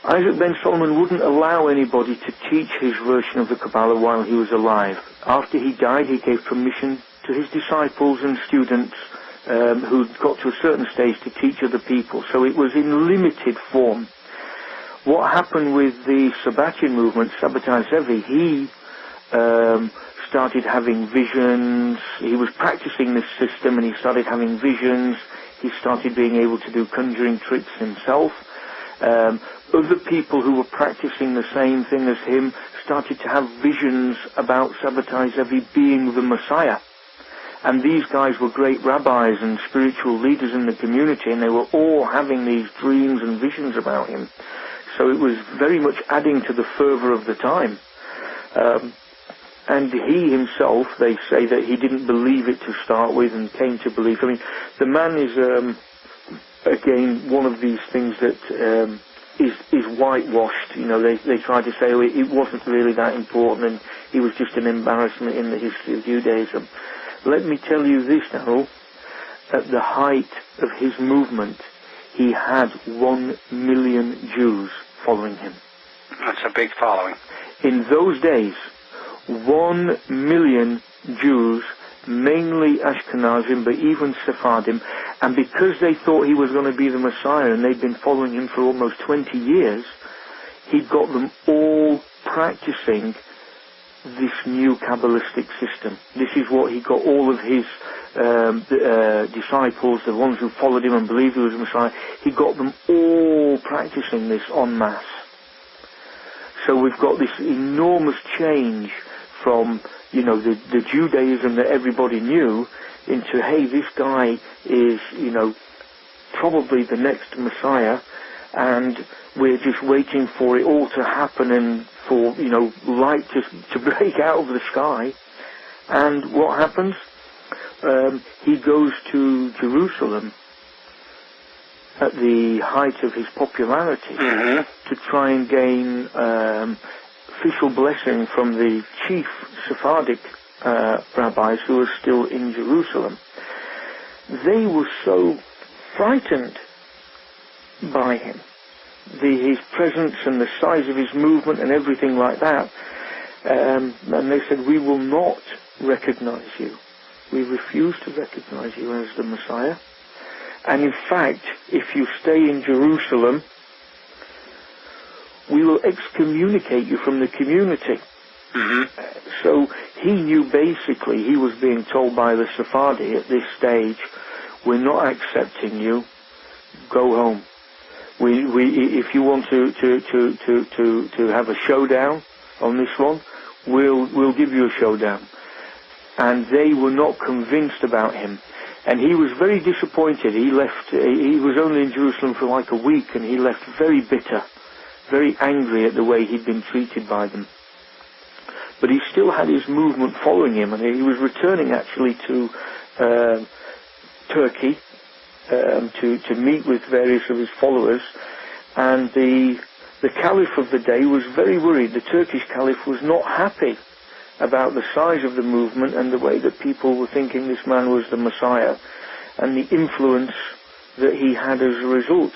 Isaac ben Solomon wouldn't allow anybody to teach his version of the Kabbalah while he was alive. After he died, he gave permission to his disciples and students who got to a certain stage to teach other people. So it was in limited form. What happened with the Sabbatian movement, Shabbatai Zevi, he started having visions. He was practicing this system and he started having visions. He started being able to do conjuring tricks himself. Other people who were practicing the same thing as him started to have visions about Shabbatai Zevi being the Messiah. And these guys were great rabbis and spiritual leaders in the community, and they were all having these dreams and visions about him. So it was very much adding to the fervor of the time. And he himself, they say that he didn't believe it to start with and came to believe. I mean, the man is, again, one of these things that is whitewashed. You know, they try to say, oh, it wasn't really that important and he was just an embarrassment in the history of Judaism. Let me tell you this now, at the height of his movement, he had 1 million Jews following him. That's a big following. In those days, 1 million Jews, mainly Ashkenazim, but even Sephardim, and because they thought he was going to be the Messiah and they'd been following him for almost 20 years, he got them all practicing this new Kabbalistic system. This is what he got all of his disciples, the ones who followed him and believed he was the Messiah, he got them all practicing this en masse. So we've got this enormous change from, you know, the Judaism that everybody knew into, hey, this guy is, you know, probably the next Messiah, and we're just waiting for it all to happen and for, you know, light to break out of the sky. And what happens? He goes to Jerusalem at the height of his popularity to try and gain official blessing from the chief Sephardic rabbis who were still in Jerusalem. They were so frightened by him, his presence and the size of his movement and everything like that, and they said, we will not recognize you. We refuse to recognize you as the Messiah. And in fact, if you stay in Jerusalem, we will excommunicate you from the community. So he knew basically, he was being told by the Sephardi at this stage, we're not accepting you, go home. If you want to have a showdown on this one, we'll give you a showdown. And they were not convinced about him. And he was very disappointed. He left, he was only in Jerusalem for like a week, and he left very bitter, very angry at the way he'd been treated by them. But he still had his movement following him, and he was returning actually to Turkey to meet with various of his followers. And the caliph of the day was very worried. The Turkish caliph was not happy about the size of the movement and the way that people were thinking this man was the Messiah and the influence that he had as a result.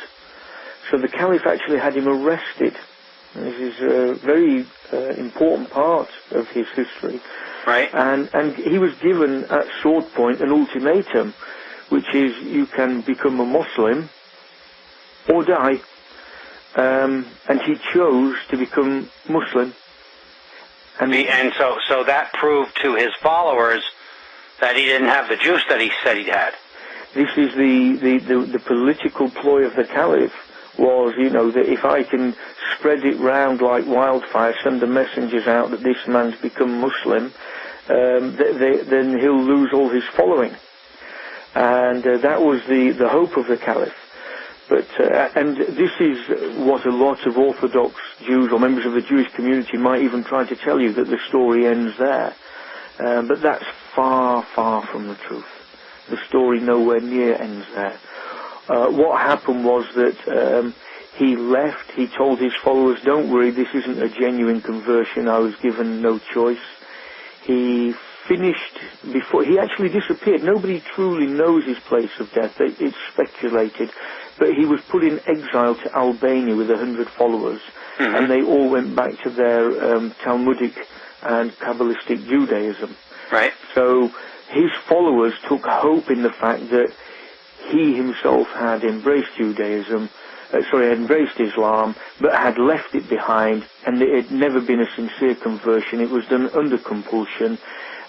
So the caliph actually had him arrested. This is a very important part of his history. Right. And he was given at sword point an ultimatum, which is you can become a Muslim or die. and he chose to become Muslim. And so that proved to his followers that he didn't have the juice that he said he had. This is the political ploy of the Caliph, was, that if I can spread it round like wildfire, send the messengers out that this man's become Muslim, then he'll lose all his following. And that was the hope of the Caliph. But and this is what a lot of Orthodox Jews or members of the Jewish community might even try to tell you, that the story ends there. But that's far, far from the truth. The story nowhere near ends there. What happened was that he left. He told his followers, "Don't worry, this isn't a genuine conversion. I was given no choice." He finished before he actually disappeared. Nobody truly knows his place of death. It's speculated. But he was put in exile to Albania with 100 followers, and they all went back to their Talmudic and Kabbalistic Judaism. Right. So his followers took hope in the fact that he himself had embraced embraced Islam, but had left it behind, and it had never been a sincere conversion. It was done under compulsion,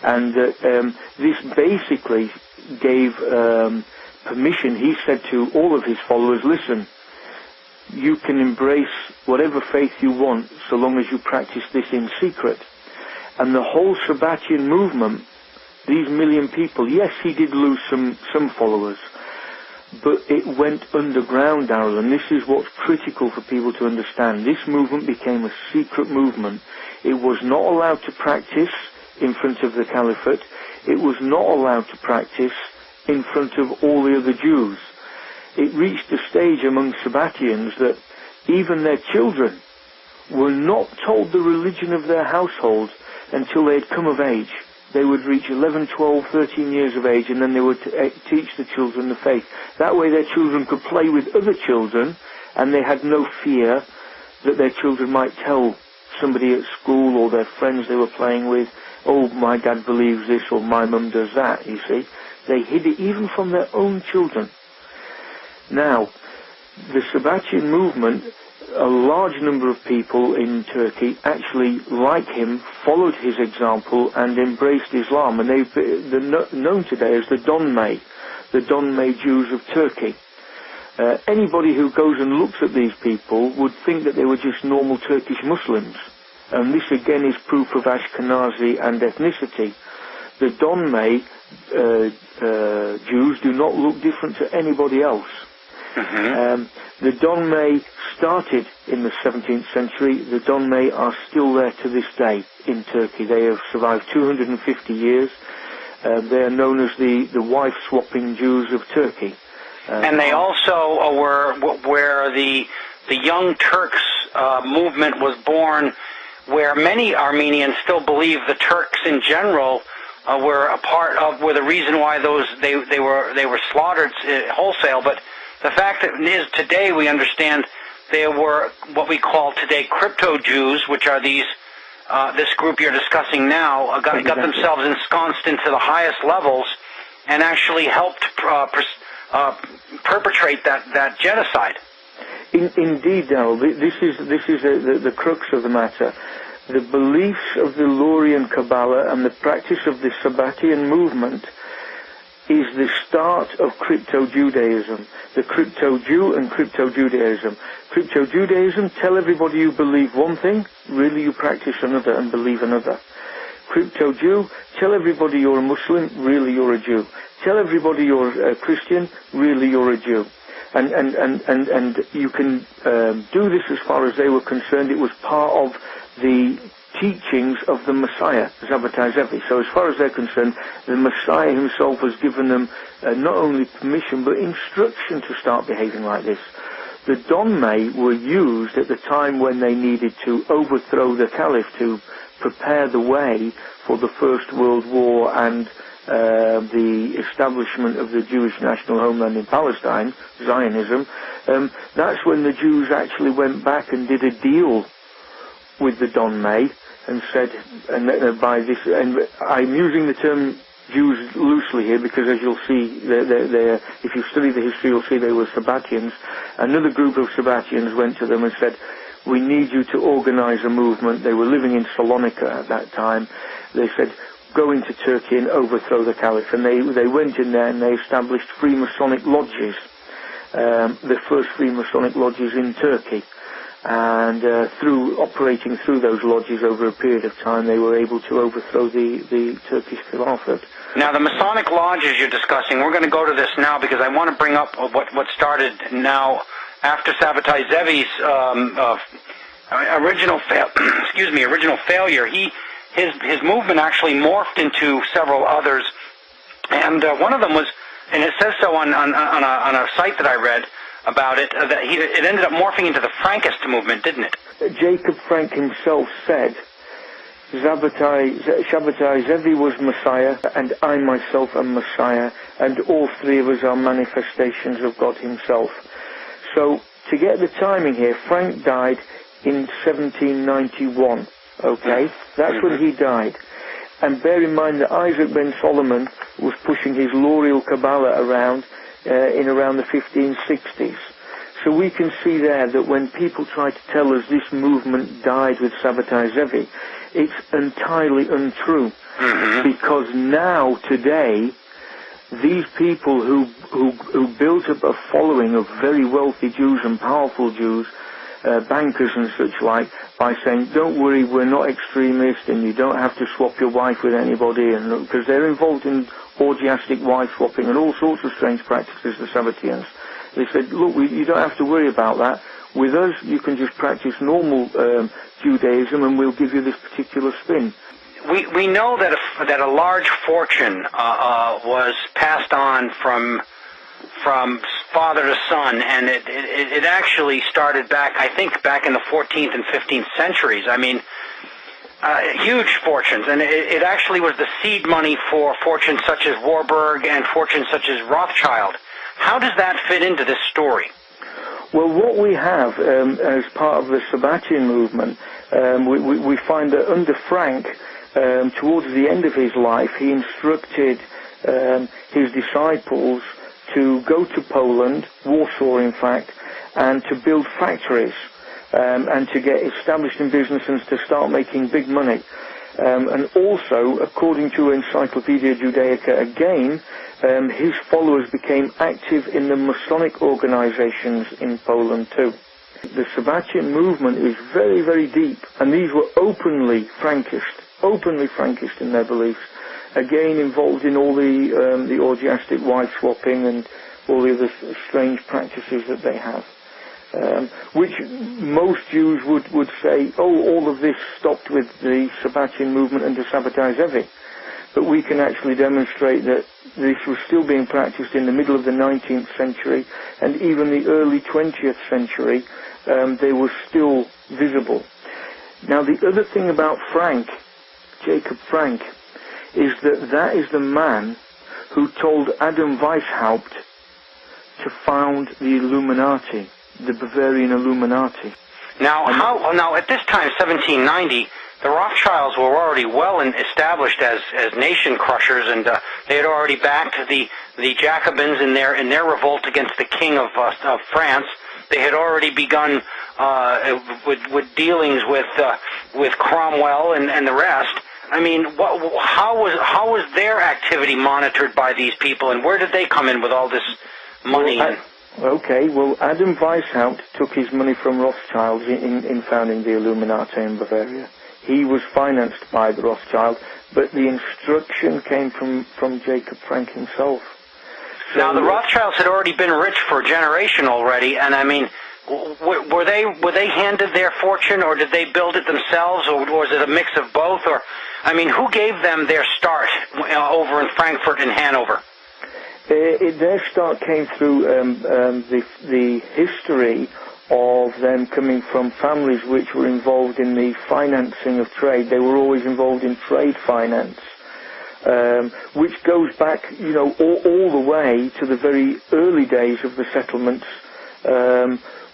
and this basically gave permission. He said to all of his followers, "Listen, you can embrace whatever faith you want so long as you practice this in secret." And the whole Sabbatian movement, these million people, yes, he did lose some followers, but it went underground, Darrell, and this is what's critical for people to understand. This movement became a secret movement. It was not allowed to practice in front of the Caliphate. It was not allowed to practice in front of all the other Jews. It reached a stage among Sabbatians that even their children were not told the religion of their household until they had come of age. They would reach 11, 12, 13 years of age, and then they would teach the children the faith. That way their children could play with other children, and they had no fear that their children might tell somebody at school or their friends they were playing with, "Oh, my dad believes this," or "My mum does that," you see. They hid it even from their own children. Now, the Sabbatian movement, a large number of people in Turkey actually, like him, followed his example and embraced Islam, and they're known today as the Donmei Jews of Turkey. Anybody who goes and looks at these people would think that they were just normal Turkish Muslims, and this again is proof of Ashkenazi and ethnicity. The Donmei Jews do not look different to anybody else. The Donmei started in the 17th century. The Donmei are still there to this day in Turkey. They have survived 250 years. They are known as the wife-swapping Jews of Turkey. And they also were where the Young Turks movement was born, where many Armenians still believe the Turks in general were a part of, were the reason why they were slaughtered wholesale. But the fact that is today we understand they were what we call today crypto-Jews, which are these this group you're discussing now, got themselves ensconced into the highest levels and actually helped perpetrate that genocide. Indeed, Darrell, this is the crux of the matter. The beliefs of the Lurian Kabbalah and the practice of the Sabbatian movement is the start of crypto-Judaism, the crypto-Jew and crypto-Judaism. Crypto-Judaism, tell everybody you believe one thing, really you practice another and believe another. Crypto-Jew, tell everybody you're a Muslim, really you're a Jew. Tell everybody you're a Christian, really you're a Jew. And you can do this as far as they were concerned. It was part of the teachings of the Messiah, Zabbatai Zevi. So as far as they're concerned, the Messiah himself has given them not only permission but instruction to start behaving like this. The Donmei were used at the time when they needed to overthrow the Caliph to prepare the way for the First World War and the establishment of the Jewish national homeland in Palestine, Zionism. That's when the Jews actually went back and did a deal with the Donmei and said, and by this, and I'm using the term Jews loosely here, because as you'll see, if you study the history, you'll see they were Sabbatians. Another group of Sabbatians went to them and said, we need you to organize a movement. They were living in Salonika at that time. They said, go into Turkey and overthrow the Caliph. And they went in there and they established Freemasonic lodges, the first Freemasonic lodges in Turkey. And operating through those lodges over a period of time, they were able to overthrow the Turkish Caliphate. Now, the Masonic lodges you're discussing, we're going to go to this now because I want to bring up what started now after Sabbatai Zevi's original failure. His movement actually morphed into several others, and one of them was, and it says so on a site that I read about it, that it ended up morphing into the Frankist movement, didn't it? Jacob Frank himself said, Shabbatai Zevi was Messiah, and I myself am Messiah, and all three of us are manifestations of God himself. So, to get the timing here, Frank died in 1791, okay? That's when he died. And bear in mind that Isaac ben Solomon was pushing his L'Oreal Kabbalah around in around the 1560s. So we can see there that when people try to tell us this movement died with Sabbatai Zevi, it's entirely untrue. Because now, today, these people who built up a following of very wealthy Jews and powerful Jews, bankers and such like, by saying, don't worry, we're not extremists and you don't have to swap your wife with anybody, and because they're involved in orgiastic wife swapping and all sorts of strange practices, the Sabbatians. They said, look, you don't have to worry about that. With us, you can just practice normal Judaism and we'll give you this particular spin. We know that a large fortune was passed on from father to son, and it actually started back in the 14th and 15th centuries. I mean, huge fortunes, and it actually was the seed money for fortunes such as Warburg and fortunes such as Rothschild. How does that fit into this story? Well, what we have as part of the Sabbatian movement, we find that under Frank, towards the end of his life, he instructed his disciples to go to Poland, Warsaw in fact, and to build factories and to get established in business and to start making big money. And also, according to Encyclopedia Judaica again, his followers became active in the Masonic organizations in Poland too. The Sabbatian movement is very, very deep, and these were openly Frankist in their beliefs. Again, involved in all the orgiastic wife swapping and all the other strange practices that they have, which most Jews would say, oh, all of this stopped with the Sabbatian movement under Sabbatai Zevi. But we can actually demonstrate that this was still being practiced in the middle of the 19th century, and even the early 20th century, they were still visible. Now, the other thing about Frank, Jacob Frank, is that is the man who told Adam Weishaupt to found the Illuminati, the Bavarian Illuminati. Now, at this time, 1790, the Rothschilds were already well established as nation crushers, and they had already backed the Jacobins in their revolt against the King of France. They had already begun with dealings with Cromwell and the rest. I mean, how was their activity monitored by these people, and where did they come in with all this money? Well, Adam Weishaupt took his money from Rothschild in founding the Illuminati in Bavaria. He was financed by the Rothschild, but the instruction came from Jacob Frank himself. So, now, the Rothschilds had already been rich for a generation already, and I mean, were they handed their fortune, or did they build it themselves, or was it a mix of both? Or, I mean, who gave them their start over in Frankfurt and Hanover? Their start came through the history of them coming from families which were involved in the financing of trade. They were always involved in trade finance, which goes back, all the way to the very early days of the settlements,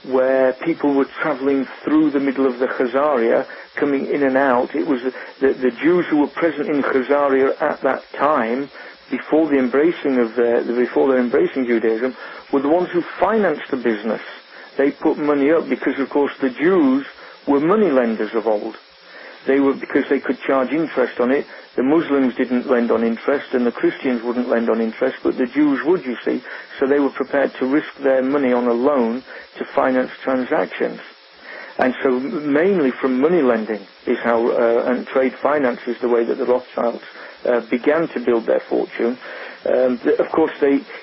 where people were travelling through the middle of the Khazaria, coming in and out. It was the Jews who were present in Khazaria at that time, before their embracing Judaism, were the ones who financed the business. They put money up because, of course, the Jews were money lenders of old. Because they could charge interest on it. The Muslims didn't lend on interest, and the Christians wouldn't lend on interest, but the Jews would, you see. So they were prepared to risk their money on a loan to finance transactions. And so mainly from money lending is how, and trade finance is the way that the Rothschilds began to build their fortune. Of course,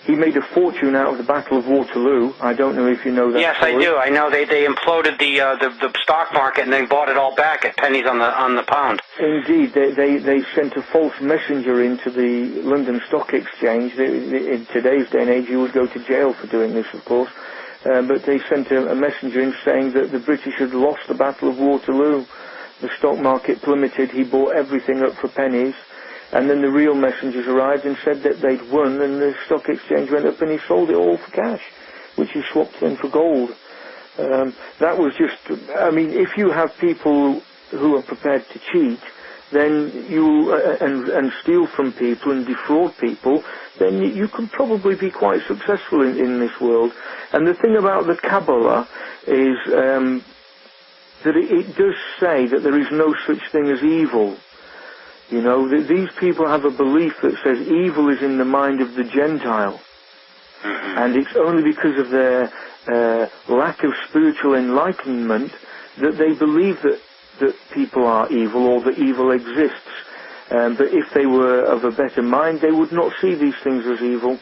he made a fortune out of the Battle of Waterloo. I don't know if you know that. Yes, story. I do. I know they imploded the stock market and they bought it all back at pennies on the pound. Indeed, they sent a false messenger into the London Stock Exchange. In today's day and age, you would go to jail for doing this, of course. But they sent a messenger in saying that the British had lost the Battle of Waterloo. The stock market plummeted. He bought everything up for pennies. And then the real messengers arrived and said that they'd won, and the stock exchange went up and he sold it all for cash, which he swapped in for gold. That was just, I mean, if you have people who are prepared to cheat, then and steal from people and defraud people, then you can probably be quite successful in this world. And the thing about the Kabbalah is that it does say that there is no such thing as evil. You know, these people have a belief that says evil is in the mind of the Gentile. And it's only because of their lack of spiritual enlightenment that they believe that people are evil or that evil exists. But if they were of a better mind, they would not see these things as evil.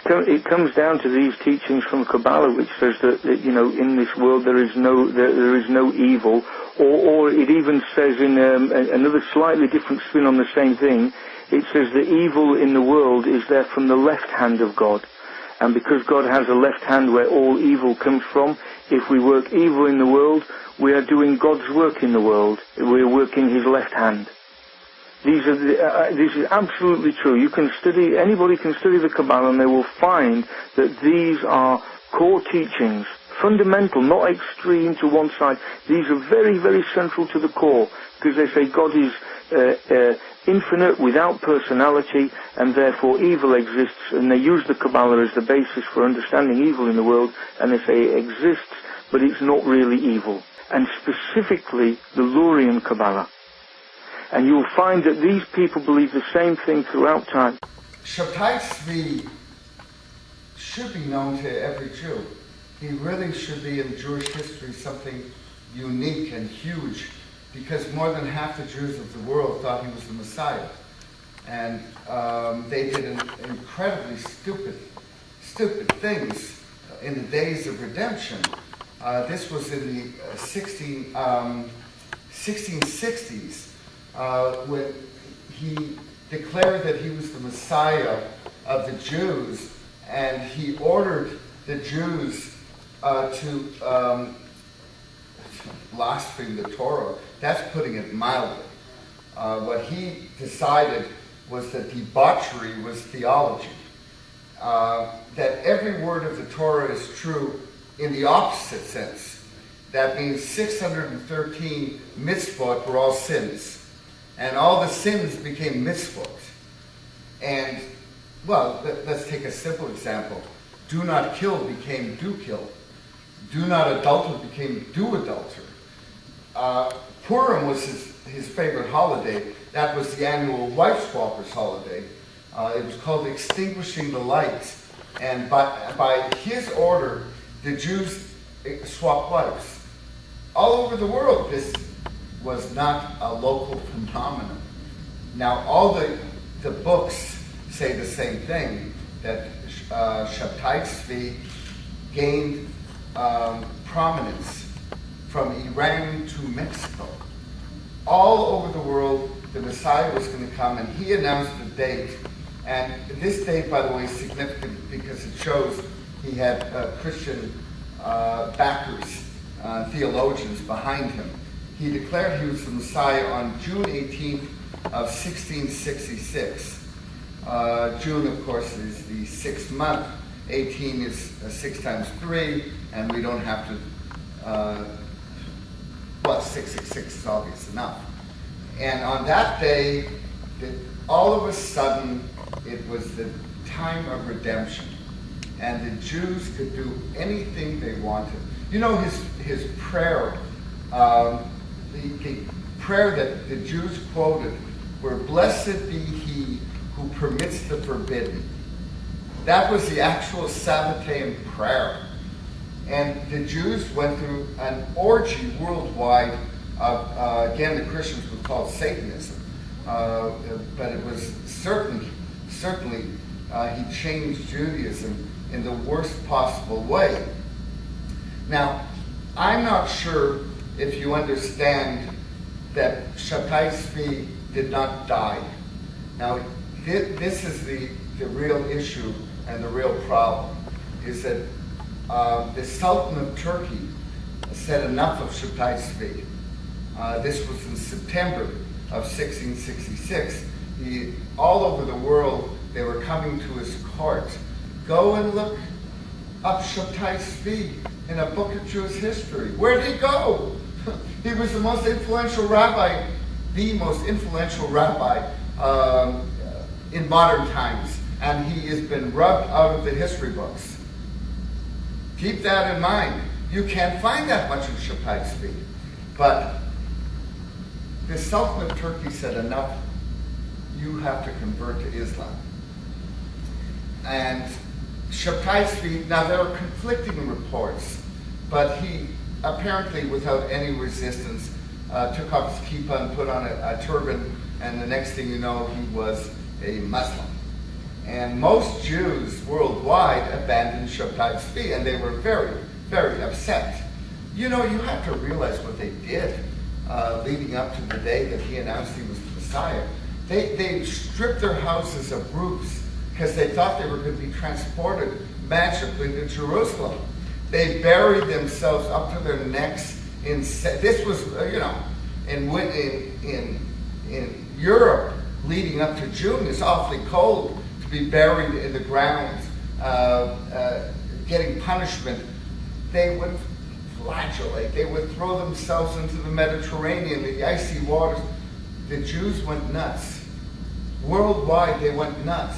It comes down to these teachings from Kabbalah, which says that you know, in this world there is no evil, or it even says in another slightly different spin on the same thing. It says the evil in the world is there from the left hand of God, and because God has a left hand where all evil comes from, if we work evil in the world, we are doing God's work in the world. We are working His left hand. This is absolutely true. Anybody can study the Kabbalah and they will find that these are core teachings, fundamental, not extreme to one side. These are very, very central to the core, because they say God is infinite, without personality, and therefore evil exists, and they use the Kabbalah as the basis for understanding evil in the world, and they say it exists, but it's not really evil. And specifically, the Lurian Kabbalah. And you'll find that these people believe the same thing throughout time. Shabtai Tzvi should be known to every Jew. He really should be in Jewish history something unique and huge, because more than half the Jews of the world thought he was the Messiah. And they did incredibly stupid things in the days of redemption. This was in the 1660s. When he declared that he was the Messiah of the Jews, and he ordered the Jews to blaspheme the Torah. That's putting it mildly. What he decided was that debauchery was theology. That every word of the Torah is true in the opposite sense. That means 613 mitzvot were all sins. And all the sins became mitzvot. And, well, let's take a simple example. Do not kill became do kill. Do not adulter became do adulter. Purim was his favorite holiday. That was the annual wife swappers holiday. It was called extinguishing the lights. And by his order, the Jews swapped wives. All over the world, this was not a local phenomenon. Now, all the books say the same thing, that Shabtai Tzvi gained prominence from Iran to Mexico. All over the world, the Messiah was going to come, and he announced the date. And this date, by the way, is significant because it shows he had Christian backers, theologians behind him. He declared he was the Messiah on June 18th of 1666. June, of course, is the 6th month. 18 is 6 times 3, and we don't have to well, 666 is obvious enough. And on that day, all of a sudden, it was the time of redemption. And the Jews could do anything they wanted. You know his prayer, the prayer that the Jews quoted, were, "Blessed be he who permits the forbidden." That was the actual Sabbatean prayer. And the Jews went through an orgy worldwide. Again, the Christians would call it Satanism. But it was certainly he changed Judaism in the worst possible way. Now, I'm not sure if you understand that Shabtai Tzvi did not die. Now, this is the real issue and the real problem, is that the Sultan of Turkey said enough of Shabtai Tzvi. This was in September of 1666. All over the world, they were coming to his court. Go and look up Shabtai Tzvi in a book of Jewish history. Where did he go? He was the most influential rabbi in modern times, and he has been rubbed out of the history books. Keep that in mind. You can't find that much of Shabtai Tzvi. But the Sultan of Turkey said, enough, you have to convert to Islam. And Shabtai Tzvi, now there are conflicting reports, but he apparently, without any resistance, took off his kippah and put on a turban, and the next thing you know, he was a Muslim. And most Jews worldwide abandoned Shabtai Tzvi, and they were very, very upset. You know, you have to realize what they did leading up to the day that he announced he was the Messiah. They stripped their houses of roofs because they thought they were going to be transported magically to Jerusalem. They buried themselves up to their necks in. This was, in Europe leading up to June. It's awfully cold to be buried in the ground, getting punishment. They would flagellate. They would throw themselves into the Mediterranean, the icy waters. The Jews went nuts. Worldwide, they went nuts.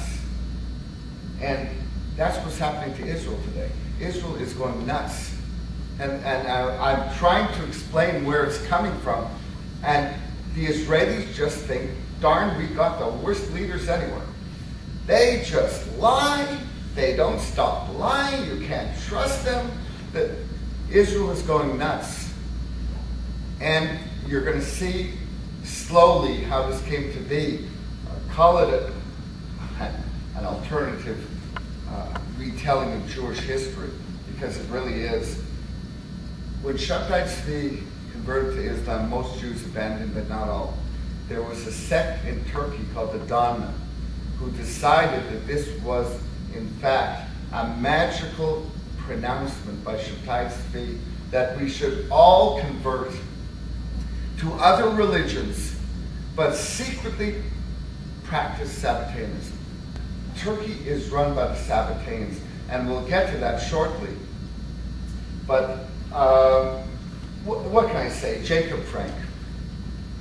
And that's what's happening to Israel today. Israel is going nuts. And I'm trying to explain where it's coming from. And the Israelis just think, darn, we got the worst leaders anywhere. They just lie. They don't stop lying. You can't trust them. Israel is going nuts. And you're going to see slowly how this came to be. Call it an alternative retelling of Jewish history, because it really is. When Shabtai Tzvi converted to Islam, most Jews abandoned, but not all. There was a sect in Turkey called the Dana, who decided that this was, in fact, a magical pronouncement by Shabtai Tzvi that we should all convert to other religions, but secretly practice Sabbateanism. Turkey is run by the Sabbateans, and we'll get to that shortly. But what can I say? Jacob Frank.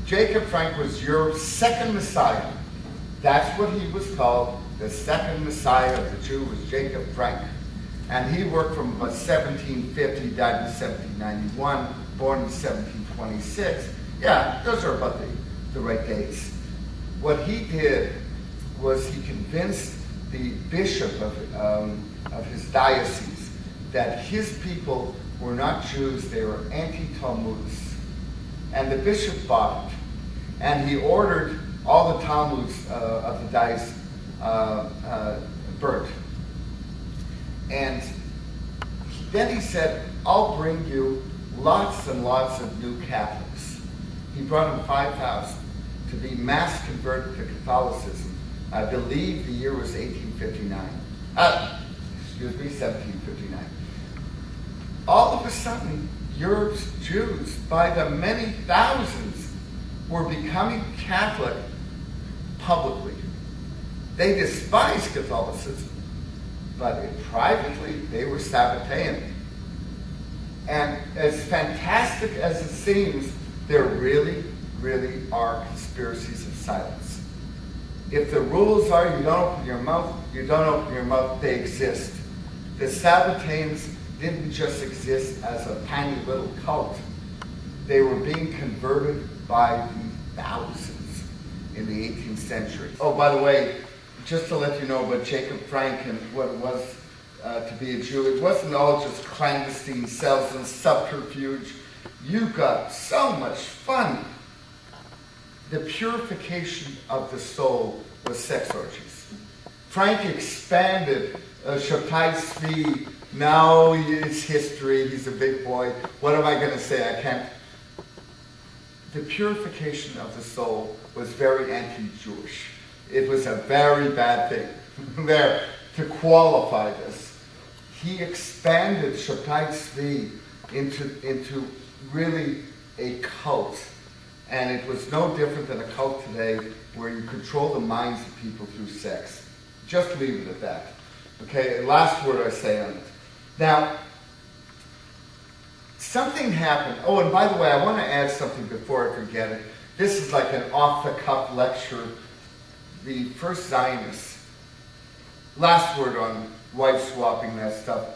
Jacob Frank was Europe's second Messiah. That's what he was called. The second Messiah of the Jew was Jacob Frank. And he worked from about 1750, died in 1791, born in 1726. Yeah, those are about the right dates. What he did was he convinced the bishop of his diocese that his people were not Jews, they were anti-Talmudists. And the bishop bought it. And he ordered all the Talmuds of the diocese burnt. And then he said, I'll bring you lots and lots of new Catholics. He brought him 5,000 to be mass converted to Catholicism. I believe the year was 1859. 1759. All of a sudden, Europe's Jews, by the many thousands, were becoming Catholic publicly. They despised Catholicism, but privately they were Sabbatean. And as fantastic as it seems, there really, really are conspiracies of silence. If the rules are you don't open your mouth, you don't open your mouth, they exist. The Sabbateans didn't just exist as a tiny little cult. They were being converted by the thousands in the 18th century. Oh, by the way, just to let you know about Jacob Frank and what it was to be a Jew, it wasn't all just clandestine cells and subterfuge. You got so much fun. The purification of the soul was sex orgies. Frank expanded Shabtai Tzvi. Now it's history. He's a big boy. What am I going to say? I can't. The purification of the soul was very anti-Jewish. It was a very bad thing. There, to qualify this, he expanded Shabtai Tzvi into really a cult. And it was no different than a cult today where you control the minds of people through sex. Just leave it at that. Okay, last word I say on it. Now, something happened. Oh, and by the way, I want to add something before I forget it. This is like an off-the-cuff lecture. The first Zionists, last word on wife swapping, that stuff.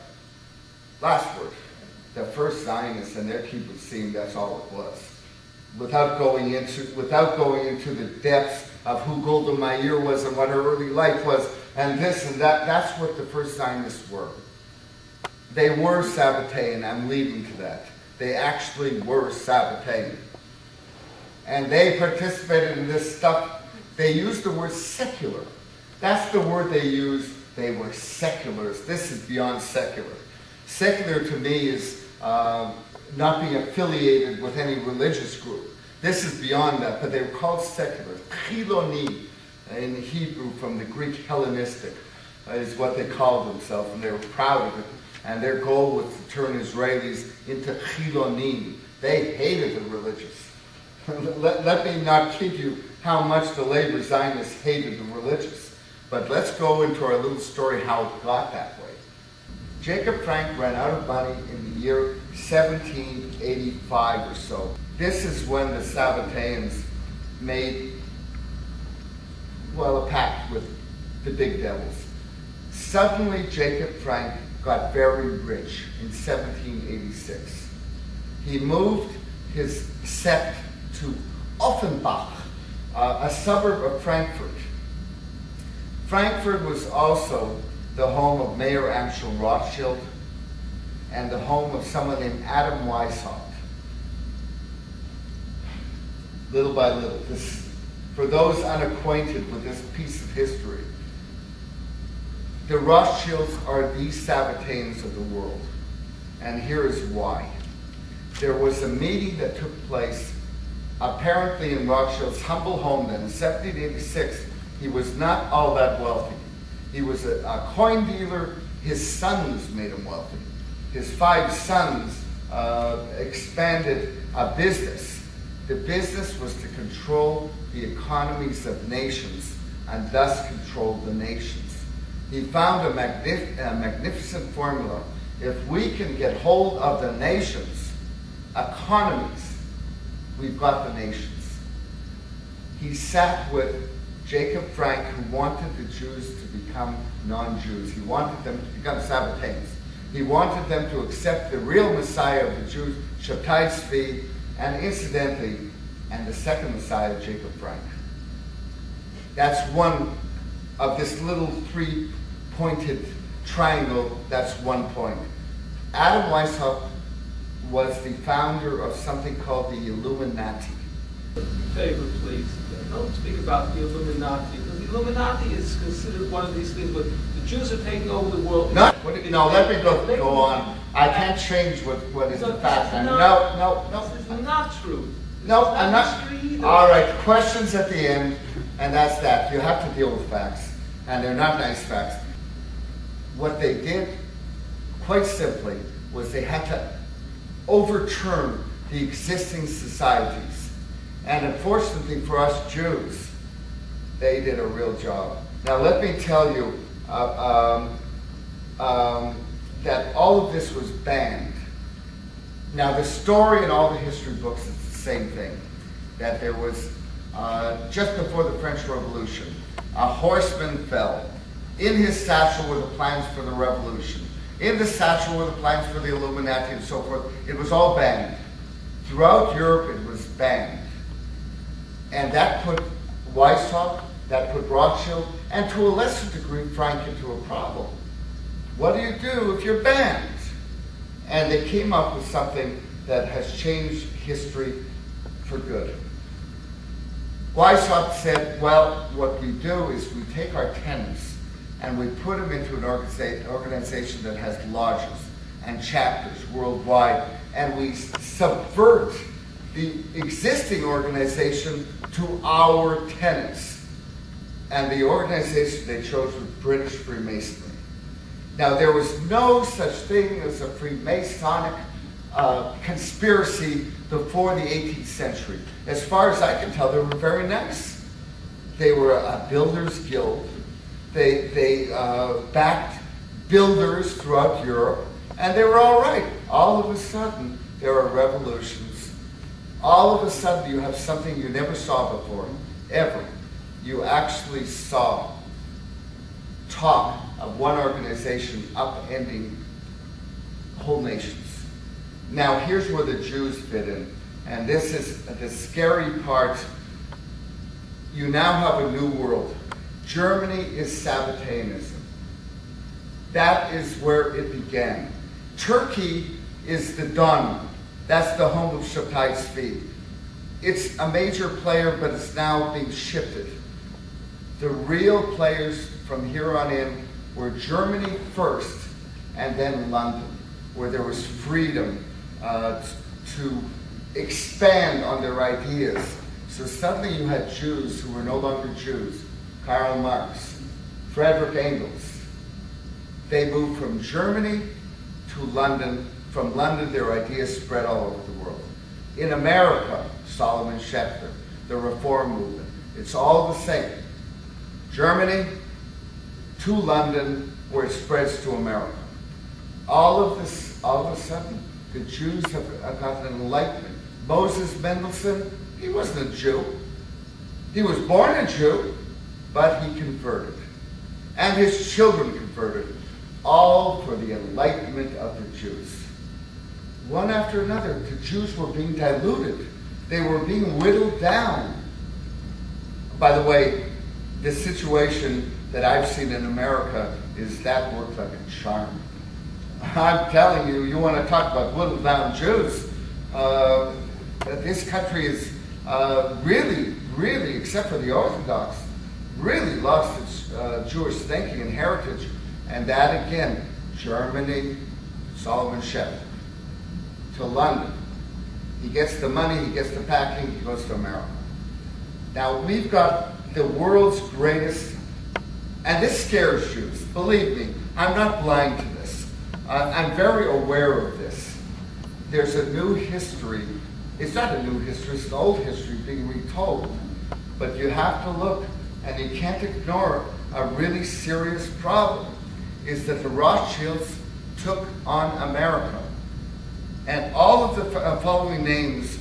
Last word. The first Zionists and their kibbutzim, that's all it was. Without going into the depths of who Golda Meir was and what her early life was, and this and that, that's what the first Zionists were. They were Sabbatean, I'm leading to that. They actually were Sabbatean. And they participated in this stuff. They used the word secular. That's the word they used. They were seculars. This is beyond secular. Secular to me is not being affiliated with any religious group. This is beyond that, but they were called secular. Chiloni, in Hebrew from the Greek Hellenistic, is what they called themselves, and they were proud of it. And their goal was to turn Israelis into Chilonim. They hated the religious. Let me not kid you how much the labor Zionists hated the religious. But let's go into our little story how it got that way. Jacob Frank ran out of money in the year 1785 or so. This is when the Sabbateans made, well, a pact with the big devils. Suddenly, Jacob Frank got very rich in 1786. He moved his sept to Offenbach, a suburb of Frankfurt. Frankfurt was also the home of Mayor Amschel Rothschild and the home of someone named Adam Weishaupt. Little by little, for those unacquainted with this piece of history, the Rothschilds are the Sabbateans of the world. And here is why. There was a meeting that took place apparently in Rothschild's humble home then. In 1786, he was not all that wealthy. He was a coin dealer. His sons made him wealthy. His 5 sons expanded a business. The business was to control the economies of nations and thus control the nations. He found a magnificent formula. If we can get hold of the nations, economies, we've got the nations. He sat with Jacob Frank, who wanted the Jews to become non-Jews. He wanted them to become Sabbateans. He wanted them to accept the real Messiah of the Jews, Shabtai Tzvi, and incidentally, and the second Messiah, Jacob Frank. That's one of this little 3-pointed triangle. That's one point. Adam Weishaupt was the founder of something called the Illuminati. Favor, please. Don't speak about the Illuminati, because the Illuminati is considered one of these things, but the Jews are taking over the world. No, let me go on. I can't change what is the fact. No. This is not true. No, I'm not. All right, questions at the end, and that's that. You have to deal with facts, and they're not nice facts. What they did, quite simply, was they had to overturn the existing societies. And unfortunately for us Jews, they did a real job. Now let me tell you that all of this was banned Now the story in all the history books is the same thing, that there was, just before the French Revolution, a horseman fell. In his satchel were the plans for the revolution. In the satchel were the plans for the Illuminati and so forth. It was all banned. Throughout Europe it was banned. And that put Weishaupt, that put Rothschild, and to a lesser degree Frank into a problem. What do you do if you're banned? And they came up with something that has changed history for good. Weishaupt said, well, what we do is we take our tenants and we put them into an organization that has lodges and chapters worldwide, and we subvert the existing organization to our tenants. And the organization they chose was British Freemasonry. Now, there was no such thing as a Freemasonic conspiracy before the 18th century. As far as I can tell, they were very nice. They were a builders' guild. They backed builders throughout Europe, and they were all right. All of a sudden, there are revolutions. All of a sudden, you have something you never saw before, ever. You actually saw talk of one organization upending whole nations. Now, here's where the Jews fit in, and this is the scary part. You now have a new world. Germany is Sabbateanism. That is where it began. Turkey is the Don. That's the home of Shaddai Tzvi. It's a major player, but it's now being shifted. The real players from here on in were Germany first, and then London, where there was freedom to expand on their ideas. So suddenly you had Jews who were no longer Jews. Karl Marx, Friedrich Engels. They moved from Germany to London. From London, their ideas spread all over the world. In America, Solomon Schechter, the Reform movement. It's all the same. Germany to London, where it spreads to America. All of this, all of a sudden, the Jews have got an enlightenment. Moses Mendelssohn, he wasn't a Jew. He was born a Jew, but he converted. And his children converted, all for the enlightenment of the Jews. One after another, the Jews were being diluted. They were being whittled down. By the way, the situation that I've seen in America is that worked like a charm. I'm telling you, you want to talk about whittled down Jews. This country is really, except for the Orthodox, really lost its Jewish thinking and heritage. And that again, Germany, Solomon Schechter, to London. He gets the money, he gets the packing, he goes to America. Now we've got the world's greatest, and this scares Jews, believe me, I'm not blind to this. I'm very aware of this. There's a new history. It's not a new history, it's an old history being retold. But you have to look, and you can't ignore a really serious problem, is that the Rothschilds took on America. And all of the following names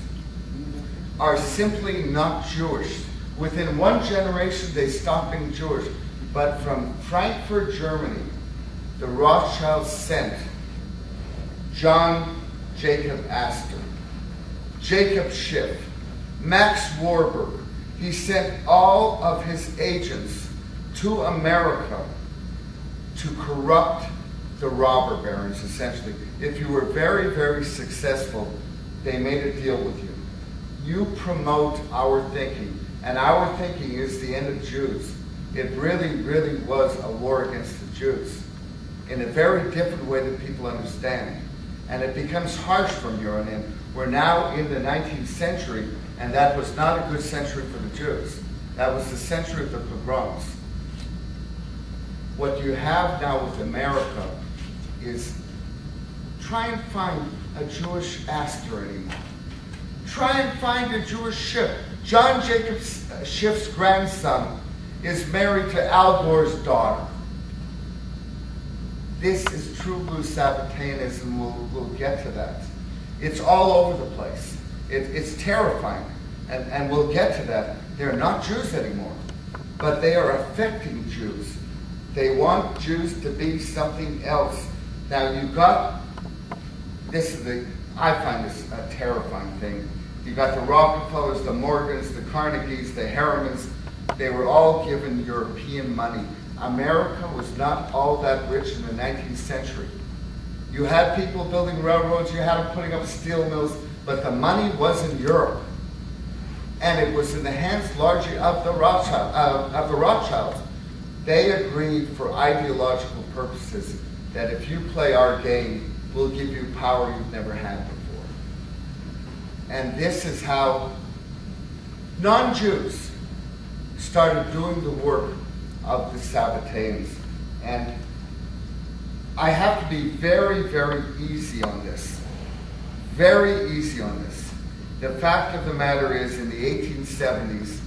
are simply not Jewish. Within one generation, they stopped being Jewish. But from Frankfurt, Germany, the Rothschilds sent John Jacob Astor, Jacob Schiff, Max Warburg. He sent all of his agents to America to corrupt the robber barons, essentially. If you were very, very successful, they made a deal with you. You promote our thinking, and our thinking is the end of Jews. It really was a war against the Jews in a very different way that people understand. And it becomes harsh from here on in. We're now in the 19th century, and that was not a good century for the Jews. That was the century of the pogroms. What you have now with America is try and find a Jewish Astor anymore. Try and find a Jewish Schiff. John Jacob Schiff's grandson is married to Al Gore's daughter. This is true blue Sabbateanism. We'll get to that. It's all over the place. It's terrifying. And we'll get to that. They're not Jews anymore, but they are affecting Jews. They want Jews to be something else. Now you've got, I find this a terrifying thing. You got the Rockefellers, the Morgans, the Carnegies, the Harrimans. They were all given European money. America was not all that rich in the 19th century. You had people building railroads, you had them putting up steel mills, but the money was in Europe. And it was in the hands largely of the Rothschilds. They agreed for ideological purposes that if you play our game, we'll give you power you've never had before. And this is how non-Jews started doing the work of the Sabbateans. And I have to be very, very easy on this. Very easy on this. The fact of the matter is, in the 1870s,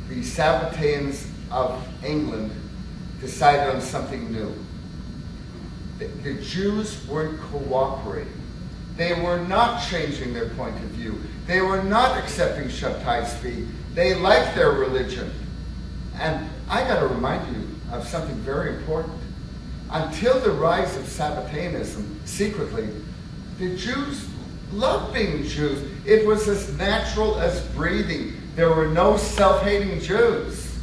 the Sabbateans of England decided on something new. The Jews weren't cooperating. They were not changing their point of view. They were not accepting Shabtai Tzvi. They liked their religion. And I got to remind you of something very important. Until the rise of Sabbateanism, secretly, the Jews loved being Jews. It was as natural as breathing. There were no self-hating Jews.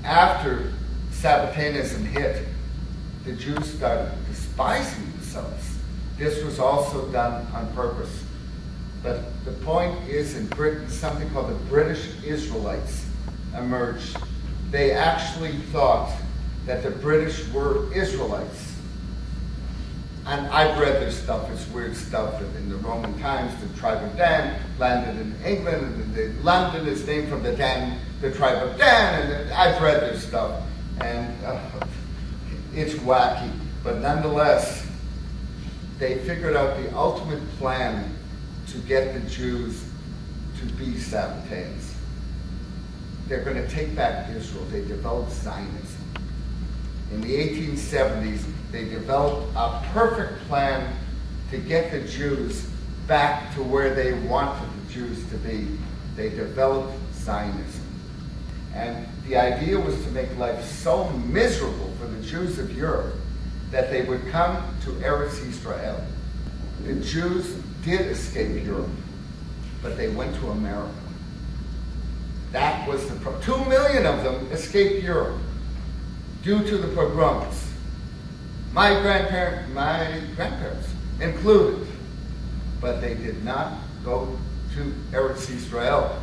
After Sabbateanism hit, the Jews started despising themselves. This was also done on purpose. But the point is, in Britain, something called the British Israelites emerged. They actually thought that the British were Israelites. And I've read their stuff. It's weird stuff. In the Roman times, the tribe of Dan landed in England, and London is named from the tribe of Dan, and I've read their stuff. And it's wacky. But nonetheless, they figured out the ultimate plan to get the Jews to be Sabbateans. They're going to take back Israel. They developed Zionism. In the 1870s, they developed a perfect plan to get the Jews back to where they wanted the Jews to be. They developed Zionism. And the idea was to make life so miserable for the Jews of Europe that they would come to Eretz Israel. The Jews did escape Europe, but they went to America. That was the problem. 2 million of them escaped Europe due to the pogroms. My grandparents included, but they did not go to Eretz Israel.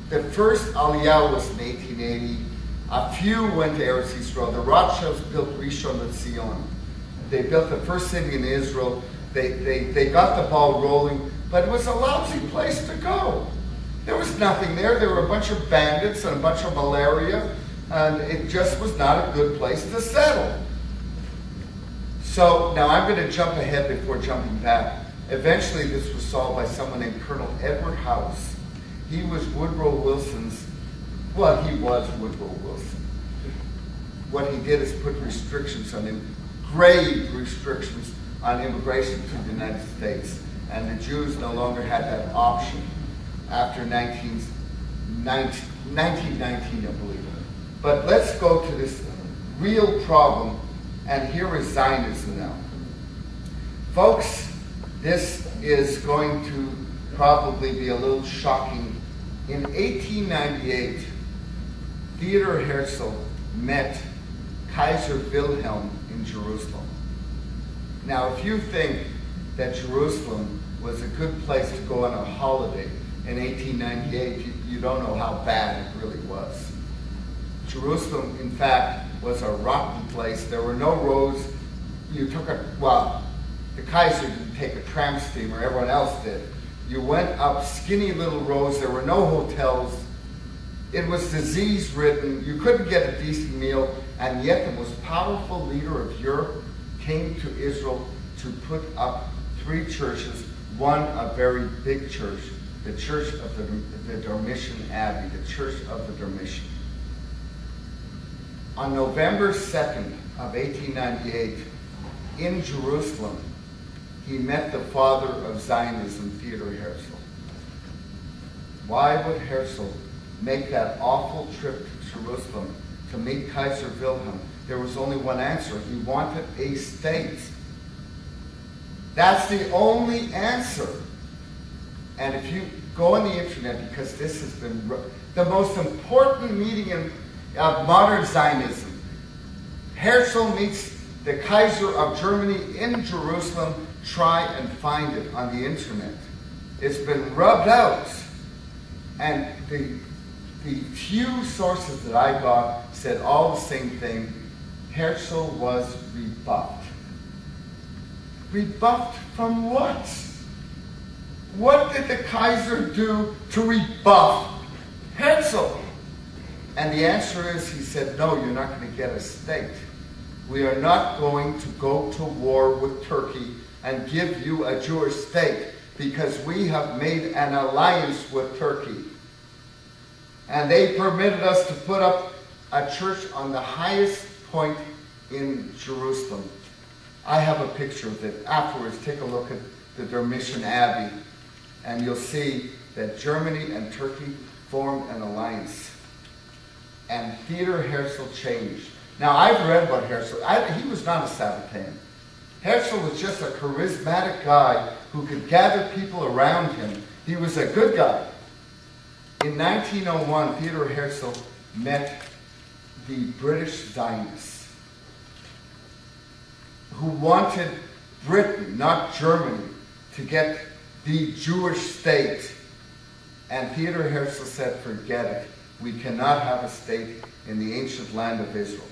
The first Aliyah was in 1880. A few went to Eretz Israel. The Rothschilds built Rishon LeZion. They built the first city in Israel. They got the ball rolling, but it was a lousy place to go. There was nothing there. There were a bunch of bandits and a bunch of malaria, and it just was not a good place to settle. So now I'm going to jump ahead before jumping back. Eventually this was solved by someone named Colonel Edward House. He was Woodrow Wilson's, well, he was Woodrow Wilson. What he did is put restrictions on him, grave restrictions on immigration to the United States. And the Jews no longer had that option after 1919, I believe. But let's go to this real problem, and here is Zionism now. Folks, this is going to probably be a little shocking. In 1898, Theodor Herzl met Kaiser Wilhelm in Jerusalem. Now, if you think that Jerusalem was a good place to go on a holiday in 1898, you don't know how bad it really was. Jerusalem, in fact, was a rotten place. There were no roads. You took the Kaiser didn't take a tram steamer, everyone else did. You went up skinny little roads. There were no hotels. It was disease-ridden. You couldn't get a decent meal, and yet the most powerful leader of Europe came to Israel to put up 3 churches, one a very big church, the Church of the Dormition Abbey, the Church of the Dormition. On November 2nd of 1898, in Jerusalem, he met the father of Zionism, Theodor Herzl. Why would Herzl make that awful trip to Jerusalem to meet Kaiser Wilhelm? There was only one answer. He wanted a state. That's the only answer. And if you go on the internet, because this has been the most important meeting of modern Zionism, Herzl meets the Kaiser of Germany in Jerusalem. Try and find it on the internet. It's been rubbed out. And the few sources that I got said all the same thing. Herzl was rebuffed. Rebuffed from what? What did the Kaiser do to rebuff Herzl? And the answer is, he said, no, you're not going to get a state. We are not going to go to war with Turkey and give you a Jewish state because we have made an alliance with Turkey. And they permitted us to put up a church on the highest point in Jerusalem. I have a picture of it. Afterwards, take a look at the Dormition Abbey, and you'll see that Germany and Turkey formed an alliance. And Theodor Herzl changed. Now, I've read about Herzl. He was not a Sabbatean. Herzl was just a charismatic guy who could gather people around him. He was a good guy. In 1901, Theodor Herzl met the British Zionists who wanted Britain, not Germany, to get the Jewish state. And Theodor Herzl said, forget it. We cannot have a state in the ancient land of Israel.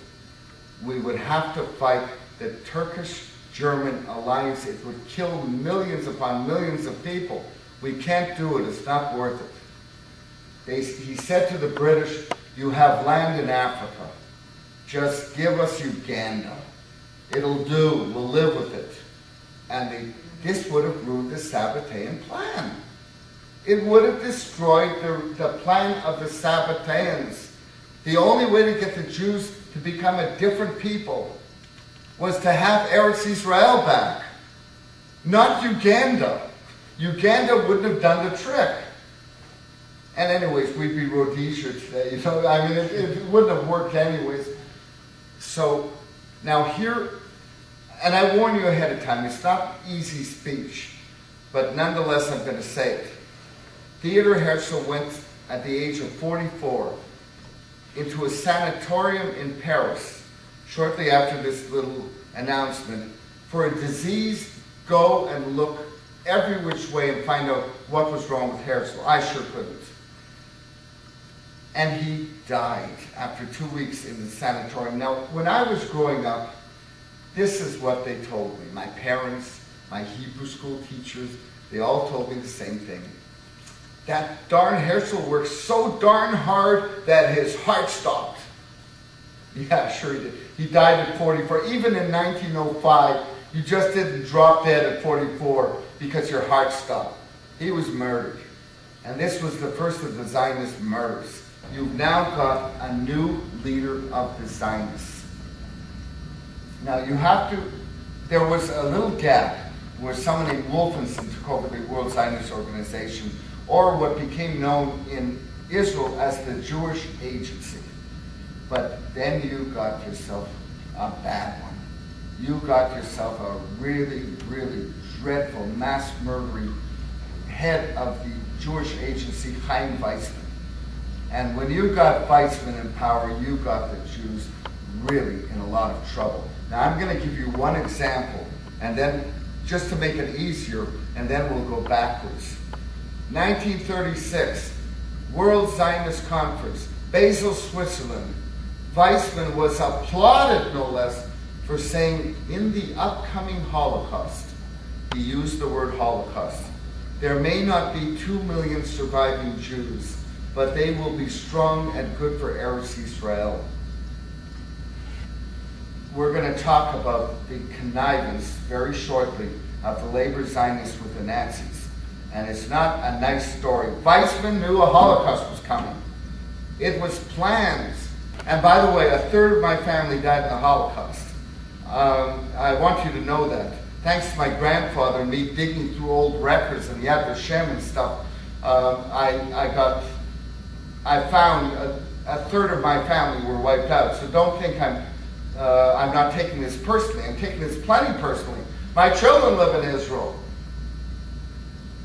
We would have to fight the Turkish-German alliance. It would kill millions upon millions of people. We can't do it. It's not worth it. He said to the British, you have land in Africa. Just give us Uganda. It'll do. We'll live with it. And this would have ruined the Sabbatean plan. It would have destroyed the plan of the Sabbateans. The only way to get the Jews to become a different people was to have Eretz Israel back, not Uganda. Uganda wouldn't have done the trick. And anyways, we'd be Rhodesia today. I mean, it wouldn't have worked anyways. So now here, and I warn you ahead of time, it's not easy speech, but nonetheless I'm going to say it. Theodor Herzl went at the age of 44 into a sanatorium in Paris shortly after this little announcement. For a disease, go and look every which way and find out what was wrong with Herzl. I sure couldn't. And he died after 2 weeks in the sanatorium. Now, when I was growing up, this is what they told me. My parents, my Hebrew school teachers, they all told me the same thing. That darn Herzl worked so darn hard that his heart stopped. Yeah, sure he did. He died at 44. Even in 1905, you just didn't drop dead at 44 because your heart stopped. He was murdered. And this was the first of the Zionist murders. You've now got a new leader of the Zionists. Now you have to, there was a little gap where someone named Wolfenson took over the World Zionist Organization, or what became known in Israel as the Jewish Agency. But then you got yourself a bad one. You got yourself a really, really dreadful, mass murdering head of the Jewish Agency, Chaim Weizmann. And when you got Weizmann in power, you got the Jews really in a lot of trouble. Now I'm going to give you one example, and then just to make it easier, and then we'll go backwards. 1936, World Zionist Conference, Basel, Switzerland. Weizmann was applauded, no less, for saying, in the upcoming Holocaust, he used the word Holocaust, there may not be 2 million surviving Jews, but they will be strong and good for Eretz Israel. We're going to talk about the connivance very shortly of the labor Zionists with the Nazis. And it's not a nice story. Weizmann knew a Holocaust was coming. It was planned. And by the way, a third of my family died in the Holocaust. I want you to know that. thanks to my grandfather and me digging through old records and Yad Vashem and stuff, I found a third of my family were wiped out. So don't think I'm not taking this personally. I'm taking this plenty personally. My children live in Israel.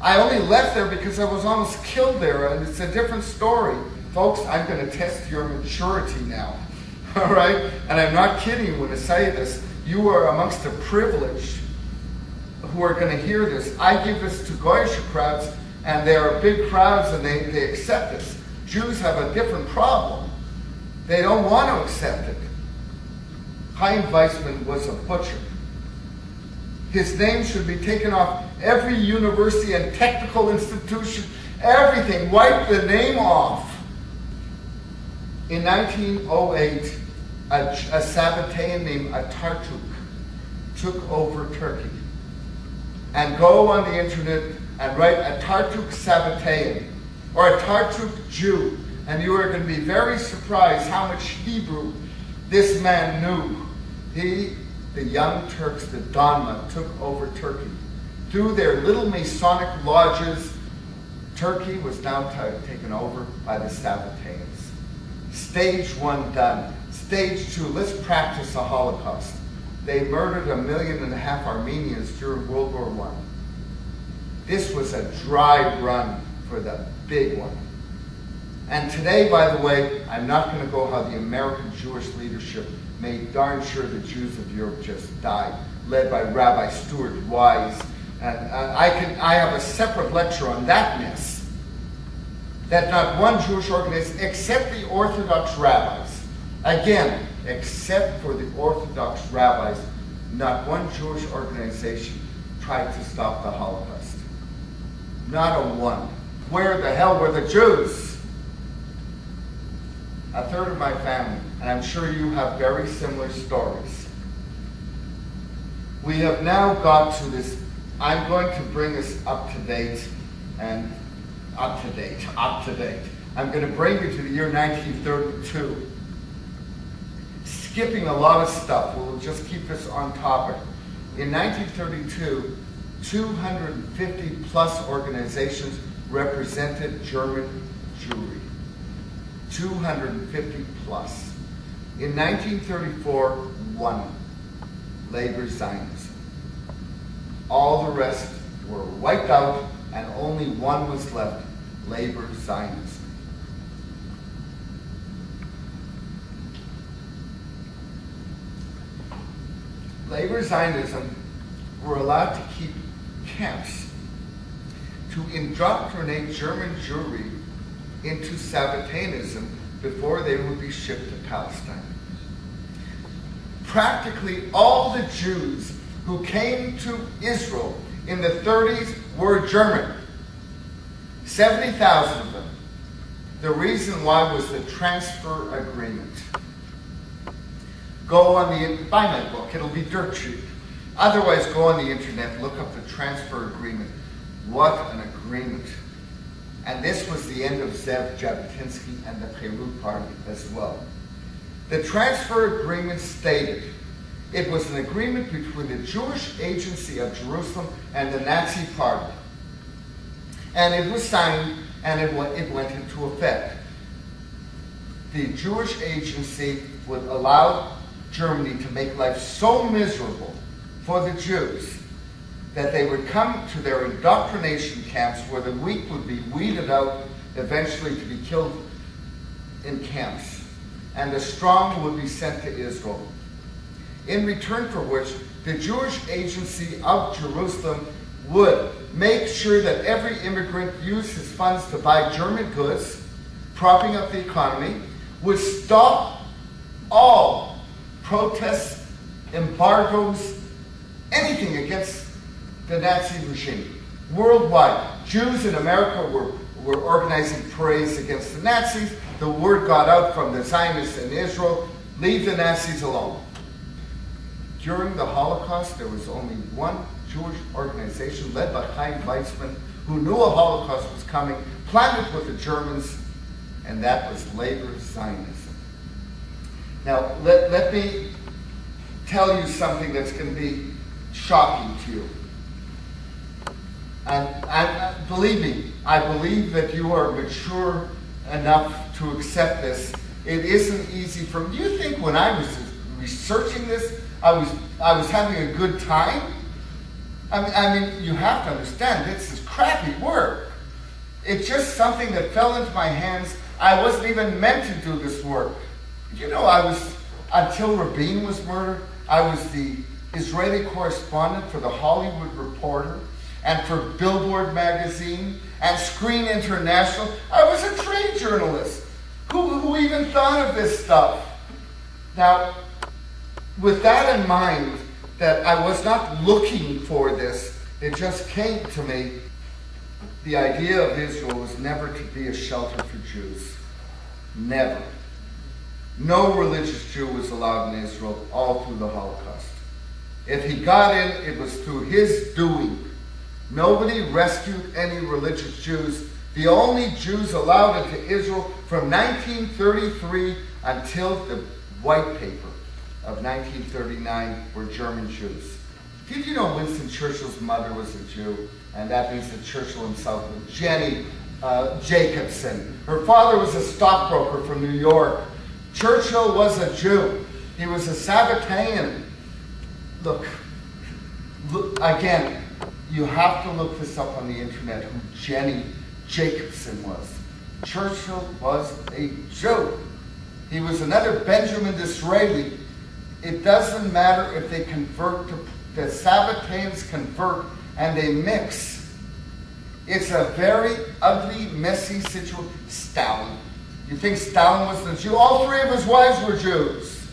I only left there because I was almost killed there, and it's a different story. Folks, I'm going to test your maturity now. All right? And I'm not kidding when I say this. You are amongst the privileged who are going to hear this. I give this to Goyish crowds, and they are big crowds, and they accept this. Jews have a different problem. They don't want to accept it. Chaim Weizmann was a butcher. His name should be taken off every university and technical institution, everything. Wipe the name off. In 1908, a Sabbatean named Atatürk took over Turkey. And go on the internet and write Atatürk Sabbatean or Atatürk Jew, and you are going to be very surprised how much Hebrew this man knew. The Young Turks, the Donma, took over Turkey. Through their little Masonic lodges, Turkey was now taken over by the Sabbateans. Stage 1 done. Stage 2, let's practice a Holocaust. They murdered 1.5 million Armenians during World War I. This was a dry run for the big one. And today, by the way, I'm not going to go how the American Jewish leadership made darn sure the Jews of Europe just died, led by Rabbi Stuart Wise. And I have a separate lecture on that mess. That not one Jewish organization, except the Orthodox rabbis, again, except for the Orthodox rabbis, not one Jewish organization tried to stop the Holocaust. Not a one. Where the hell were the Jews? A third of my family, and I'm sure you have very similar stories. We have now got to this. I'm going to bring us up to date. I'm going to bring you to the year 1932. Skipping a lot of stuff, we'll just keep this on topic. In 1932, 250 plus organizations represented German Jewry. 250 plus. In 1934, 1. Labor Zionism. All the rest were wiped out, and only one was left, Labor Zionism. Labor Zionism were allowed to keep camps to indoctrinate German Jewry into Sabbateanism before they would be shipped to Palestine. Practically all the Jews who came to Israel in the 30s were German. 70,000 of them. The reason why was the transfer agreement. Go on buy my book, it'll be dirt cheap. Otherwise, go on the internet, look up the transfer agreement. What an agreement. And this was the end of Zev Jabotinsky and the Peru Party as well. The transfer agreement stated it was an agreement between the Jewish Agency of Jerusalem and the Nazi Party. And it was signed and it went into effect. The Jewish Agency would allow Germany to make life so miserable for the Jews that they would come to their indoctrination camps where the weak would be weeded out, eventually to be killed in camps. And the strong would be sent to Israel. In return for which, the Jewish Agency of Jerusalem would make sure that every immigrant used his funds to buy German goods, propping up the economy, would stop all protests, embargoes, anything against the Nazi regime. Worldwide, Jews in America were organizing parades against the Nazis. The word got out from the Zionists in Israel, leave the Nazis alone. During the Holocaust, there was only one Jewish organization led by Chaim Weizmann who knew a Holocaust was coming, planned it with the Germans, and that was Labor Zionism. Now, let me tell you something that's going to be shocking to you. And believe me, I believe that you are mature enough to accept this. It isn't easy for me. Do you think when I was researching this, I was having a good time? I mean, you have to understand, this is crappy work. It's just something that fell into my hands. I wasn't even meant to do this work. You know, until Rabin was murdered, I was the Israeli correspondent for the Hollywood Reporter and for Billboard magazine and Screen International. I was a trade journalist. Who even thought of this stuff? Now, with that in mind, that I was not looking for this, it just came to me. The idea of Israel was never to be a shelter for Jews. Never. No religious Jew was allowed in Israel all through the Holocaust. If he got in, it was through his doing. Nobody rescued any religious Jews. The only Jews allowed into Israel from 1933 until the White Paper of 1939 were German Jews. Did you know Winston Churchill's mother was a Jew? And that means that Churchill himself was Jenny Jacobson. Her father was a stockbroker from New York. Churchill was a Jew. He was a Sabbatean. Look, again, you have to look this up on the internet, who Jenny Jacobson was. Churchill was a Jew. He was another Benjamin Disraeli. It doesn't matter if they convert to, the Sabbateans convert and they mix. It's a very ugly, messy situation. Stalin. You think Stalin was the Jew? All three of his wives were Jews.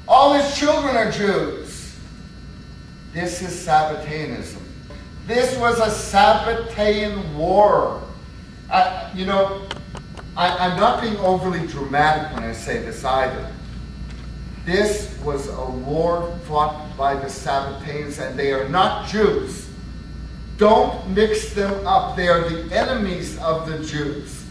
All his children are Jews. This is Sabbateanism. This was a Sabbatean war. I'm not being overly dramatic when I say this either. This was a war fought by the Sabbateans, and they are not Jews. Don't mix them up. They are the enemies of the Jews.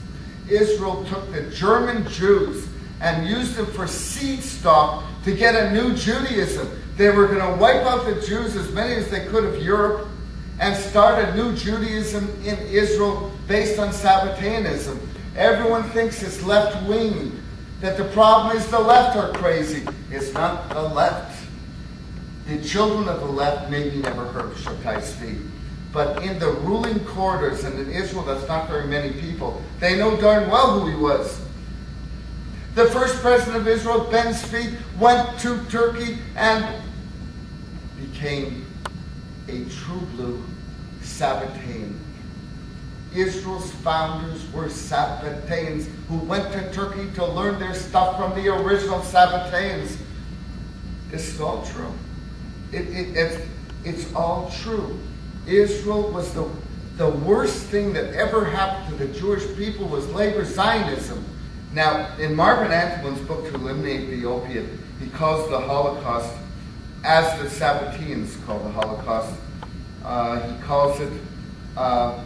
Israel took the German Jews and used them for seed stock to get a new Judaism. They were going to wipe out the Jews, as many as they could, of Europe, and start a new Judaism in Israel based on Sabbateanism. Everyone thinks it's left-wing, that the problem is the left are crazy. It's not the left. The children of the left maybe never heard of Shaddai Tzvi. But in the ruling quarters, and in Israel that's not very many people, they know darn well who he was. The first president of Israel, Ben Tzvi, went to Turkey and became a true blue Sabbatean. Israel's founders were Sabbateans who went to Turkey to learn their stuff from the original Sabbateans. This is all true. It's all true. Israel was the worst thing that ever happened to the Jewish people was labor Zionism. Now, in Marvin Antelman's book, To Eliminate the Opiate, he calls the Holocaust, as the Sabbateans call the Holocaust, he calls it, oh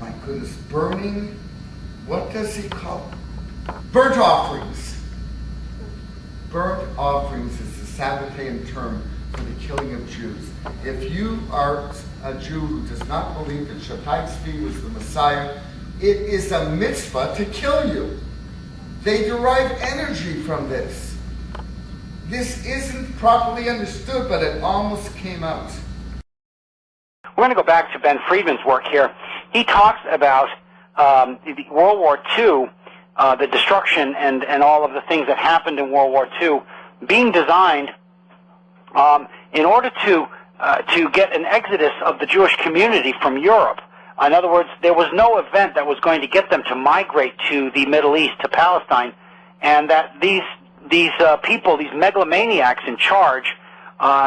my goodness, burning, what does he call it? Burnt offerings. Burnt offerings is the Sabbatean term for the killing of Jews. If you are a Jew who does not believe that Shaddai Tzvi was the Messiah, it is a mitzvah to kill you. They derive energy from this. This isn't properly understood, but it almost came out. We're going to go back to Ben Friedman's work here. He talks about World War II, the destruction and all of the things that happened in World War II being designed in order to get an exodus of the Jewish community from Europe. In other words, there was no event that was going to get them to migrate to the Middle East, to Palestine, and that these people, these megalomaniacs in charge,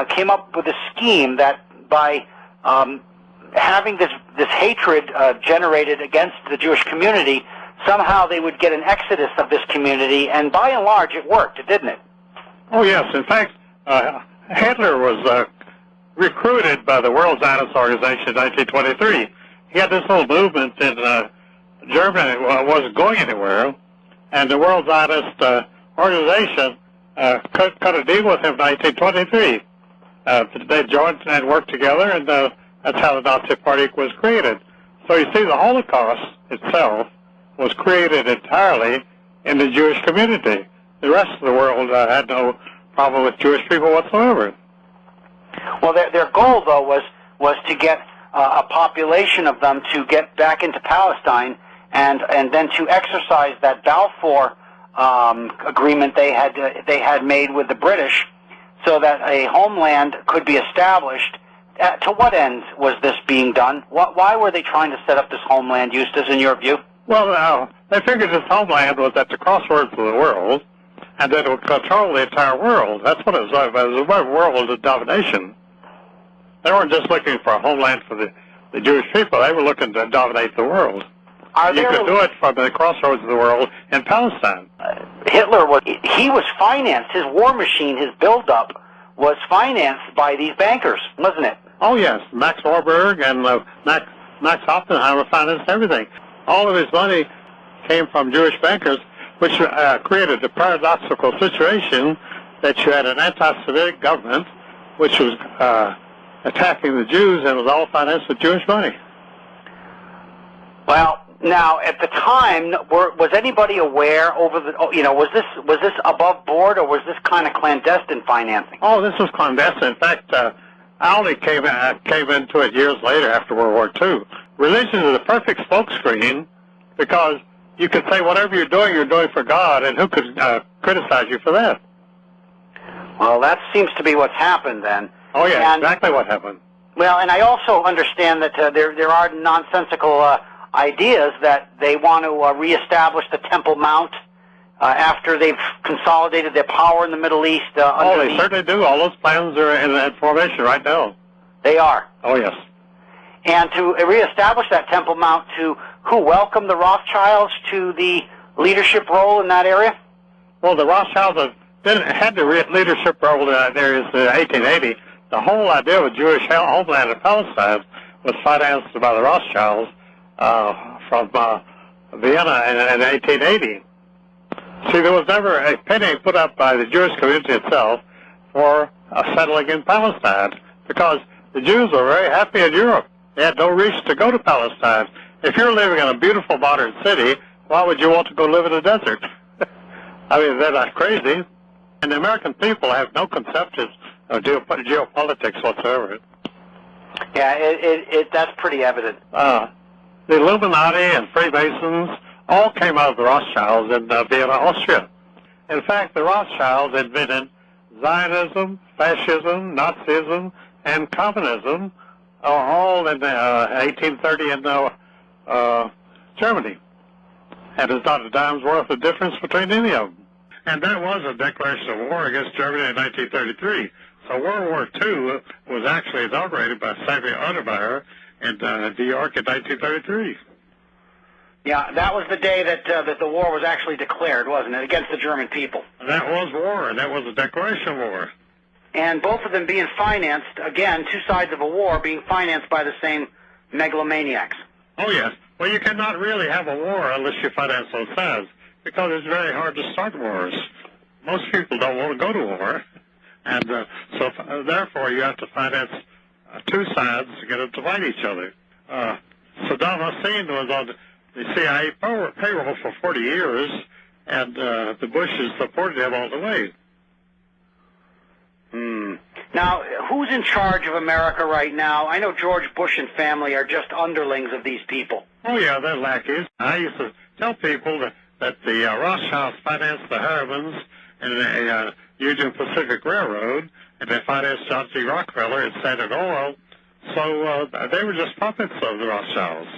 came up with a scheme that by having this hatred generated against the Jewish community, somehow they would get an exodus of this community, and by and large it worked, didn't it? Oh yes, in fact, Hitler was recruited by the World Zionist Organization in 1923. He had this whole movement in Germany wasn't going anywhere, and the World Zionist Organization cut a deal with him in 1923. They joined and worked together, and that's how the Nazi Party was created. So you see, the Holocaust itself was created entirely in the Jewish community. The rest of the world had no problem with Jewish people whatsoever. Well, their goal, though, was to get a population of them to get back into Palestine and then to exercise that Balfour agreement they had made with the British, so that a homeland could be established. To what end was this being done? Why were they trying to set up this homeland, Eustace, in your view? Well, they figured this homeland was at the crossroads of the world, and that it would control the entire world. That's what it was. It was a world of domination. They weren't just looking for a homeland for the Jewish people. They were looking to dominate the world. You could do it from the crossroads of the world in Palestine. Hitler was financed, his war machine, his build-up, was financed by these bankers, wasn't it? Oh, yes. Max Warburg and Max Oppenheimer financed everything. All of his money came from Jewish bankers, which created the paradoxical situation that you had an anti-Semitic government which was attacking the Jews, and was all financed with Jewish money. Well, now at the time, was anybody aware was this above board, or was this kind of clandestine financing? Oh, this was clandestine. In fact, I only came into it years later, after World War II. Religion is the perfect smokescreen, because you can say whatever you're doing for God, and who could criticize you for that? Well, that seems to be what's happened then. Oh, yeah, exactly what happened. Well, and I also understand that there are nonsensical ideas that they want to reestablish the Temple Mount after they've consolidated their power in the Middle East. Oh, they certainly do. All those plans are in formation right now. They are? Oh, yes. And to reestablish that Temple Mount, to who welcomed the Rothschilds to the leadership role in that area? Well, the Rothschilds had the leadership role there in 1880. The whole idea of a Jewish homeland in Palestine was financed by the Rothschilds from Vienna in 1880. See, there was never a penny put up by the Jewish community itself for settling in Palestine, because the Jews were very happy in Europe. They had no reason to go to Palestine. If you're living in a beautiful modern city, why would you want to go live in a desert? I mean, they're not crazy. And the American people have no conception of geopolitics whatsoever. Yeah, that's pretty evident. The Illuminati and Freemasons all came out of the Rothschilds in Vienna, Austria. In fact, the Rothschilds invented Zionism, fascism, Nazism, and communism, all in 1830 in Germany. And there's not a dime's worth of difference between any of them. And that was a declaration of war against Germany in 1933. So World War II was actually inaugurated by Samuel Adenauer in New York in 1933. Yeah, that was the day that the war was actually declared, wasn't it, against the German people? That was war. That was a declaration of war. And both of them being financed, again, two sides of a war, being financed by the same megalomaniacs. Oh, yes. Well, you cannot really have a war unless you finance both sides, because it's very hard to start wars. Most people don't want to go to war, and so therefore you have to finance two sides to get them to fight each other. Saddam Hussein was on the CIA payroll for 40 years, and the Bushes supported him all the way. Now, who's in charge of America right now? I know George Bush and family are just underlings of these people. Oh, yeah, they're lackeys. I used to tell people that the Rothschilds financed the Harrimans and the Union Pacific Railroad, and they financed John C. Rockefeller and Standard Oil, so they were just puppets of the Rothschilds.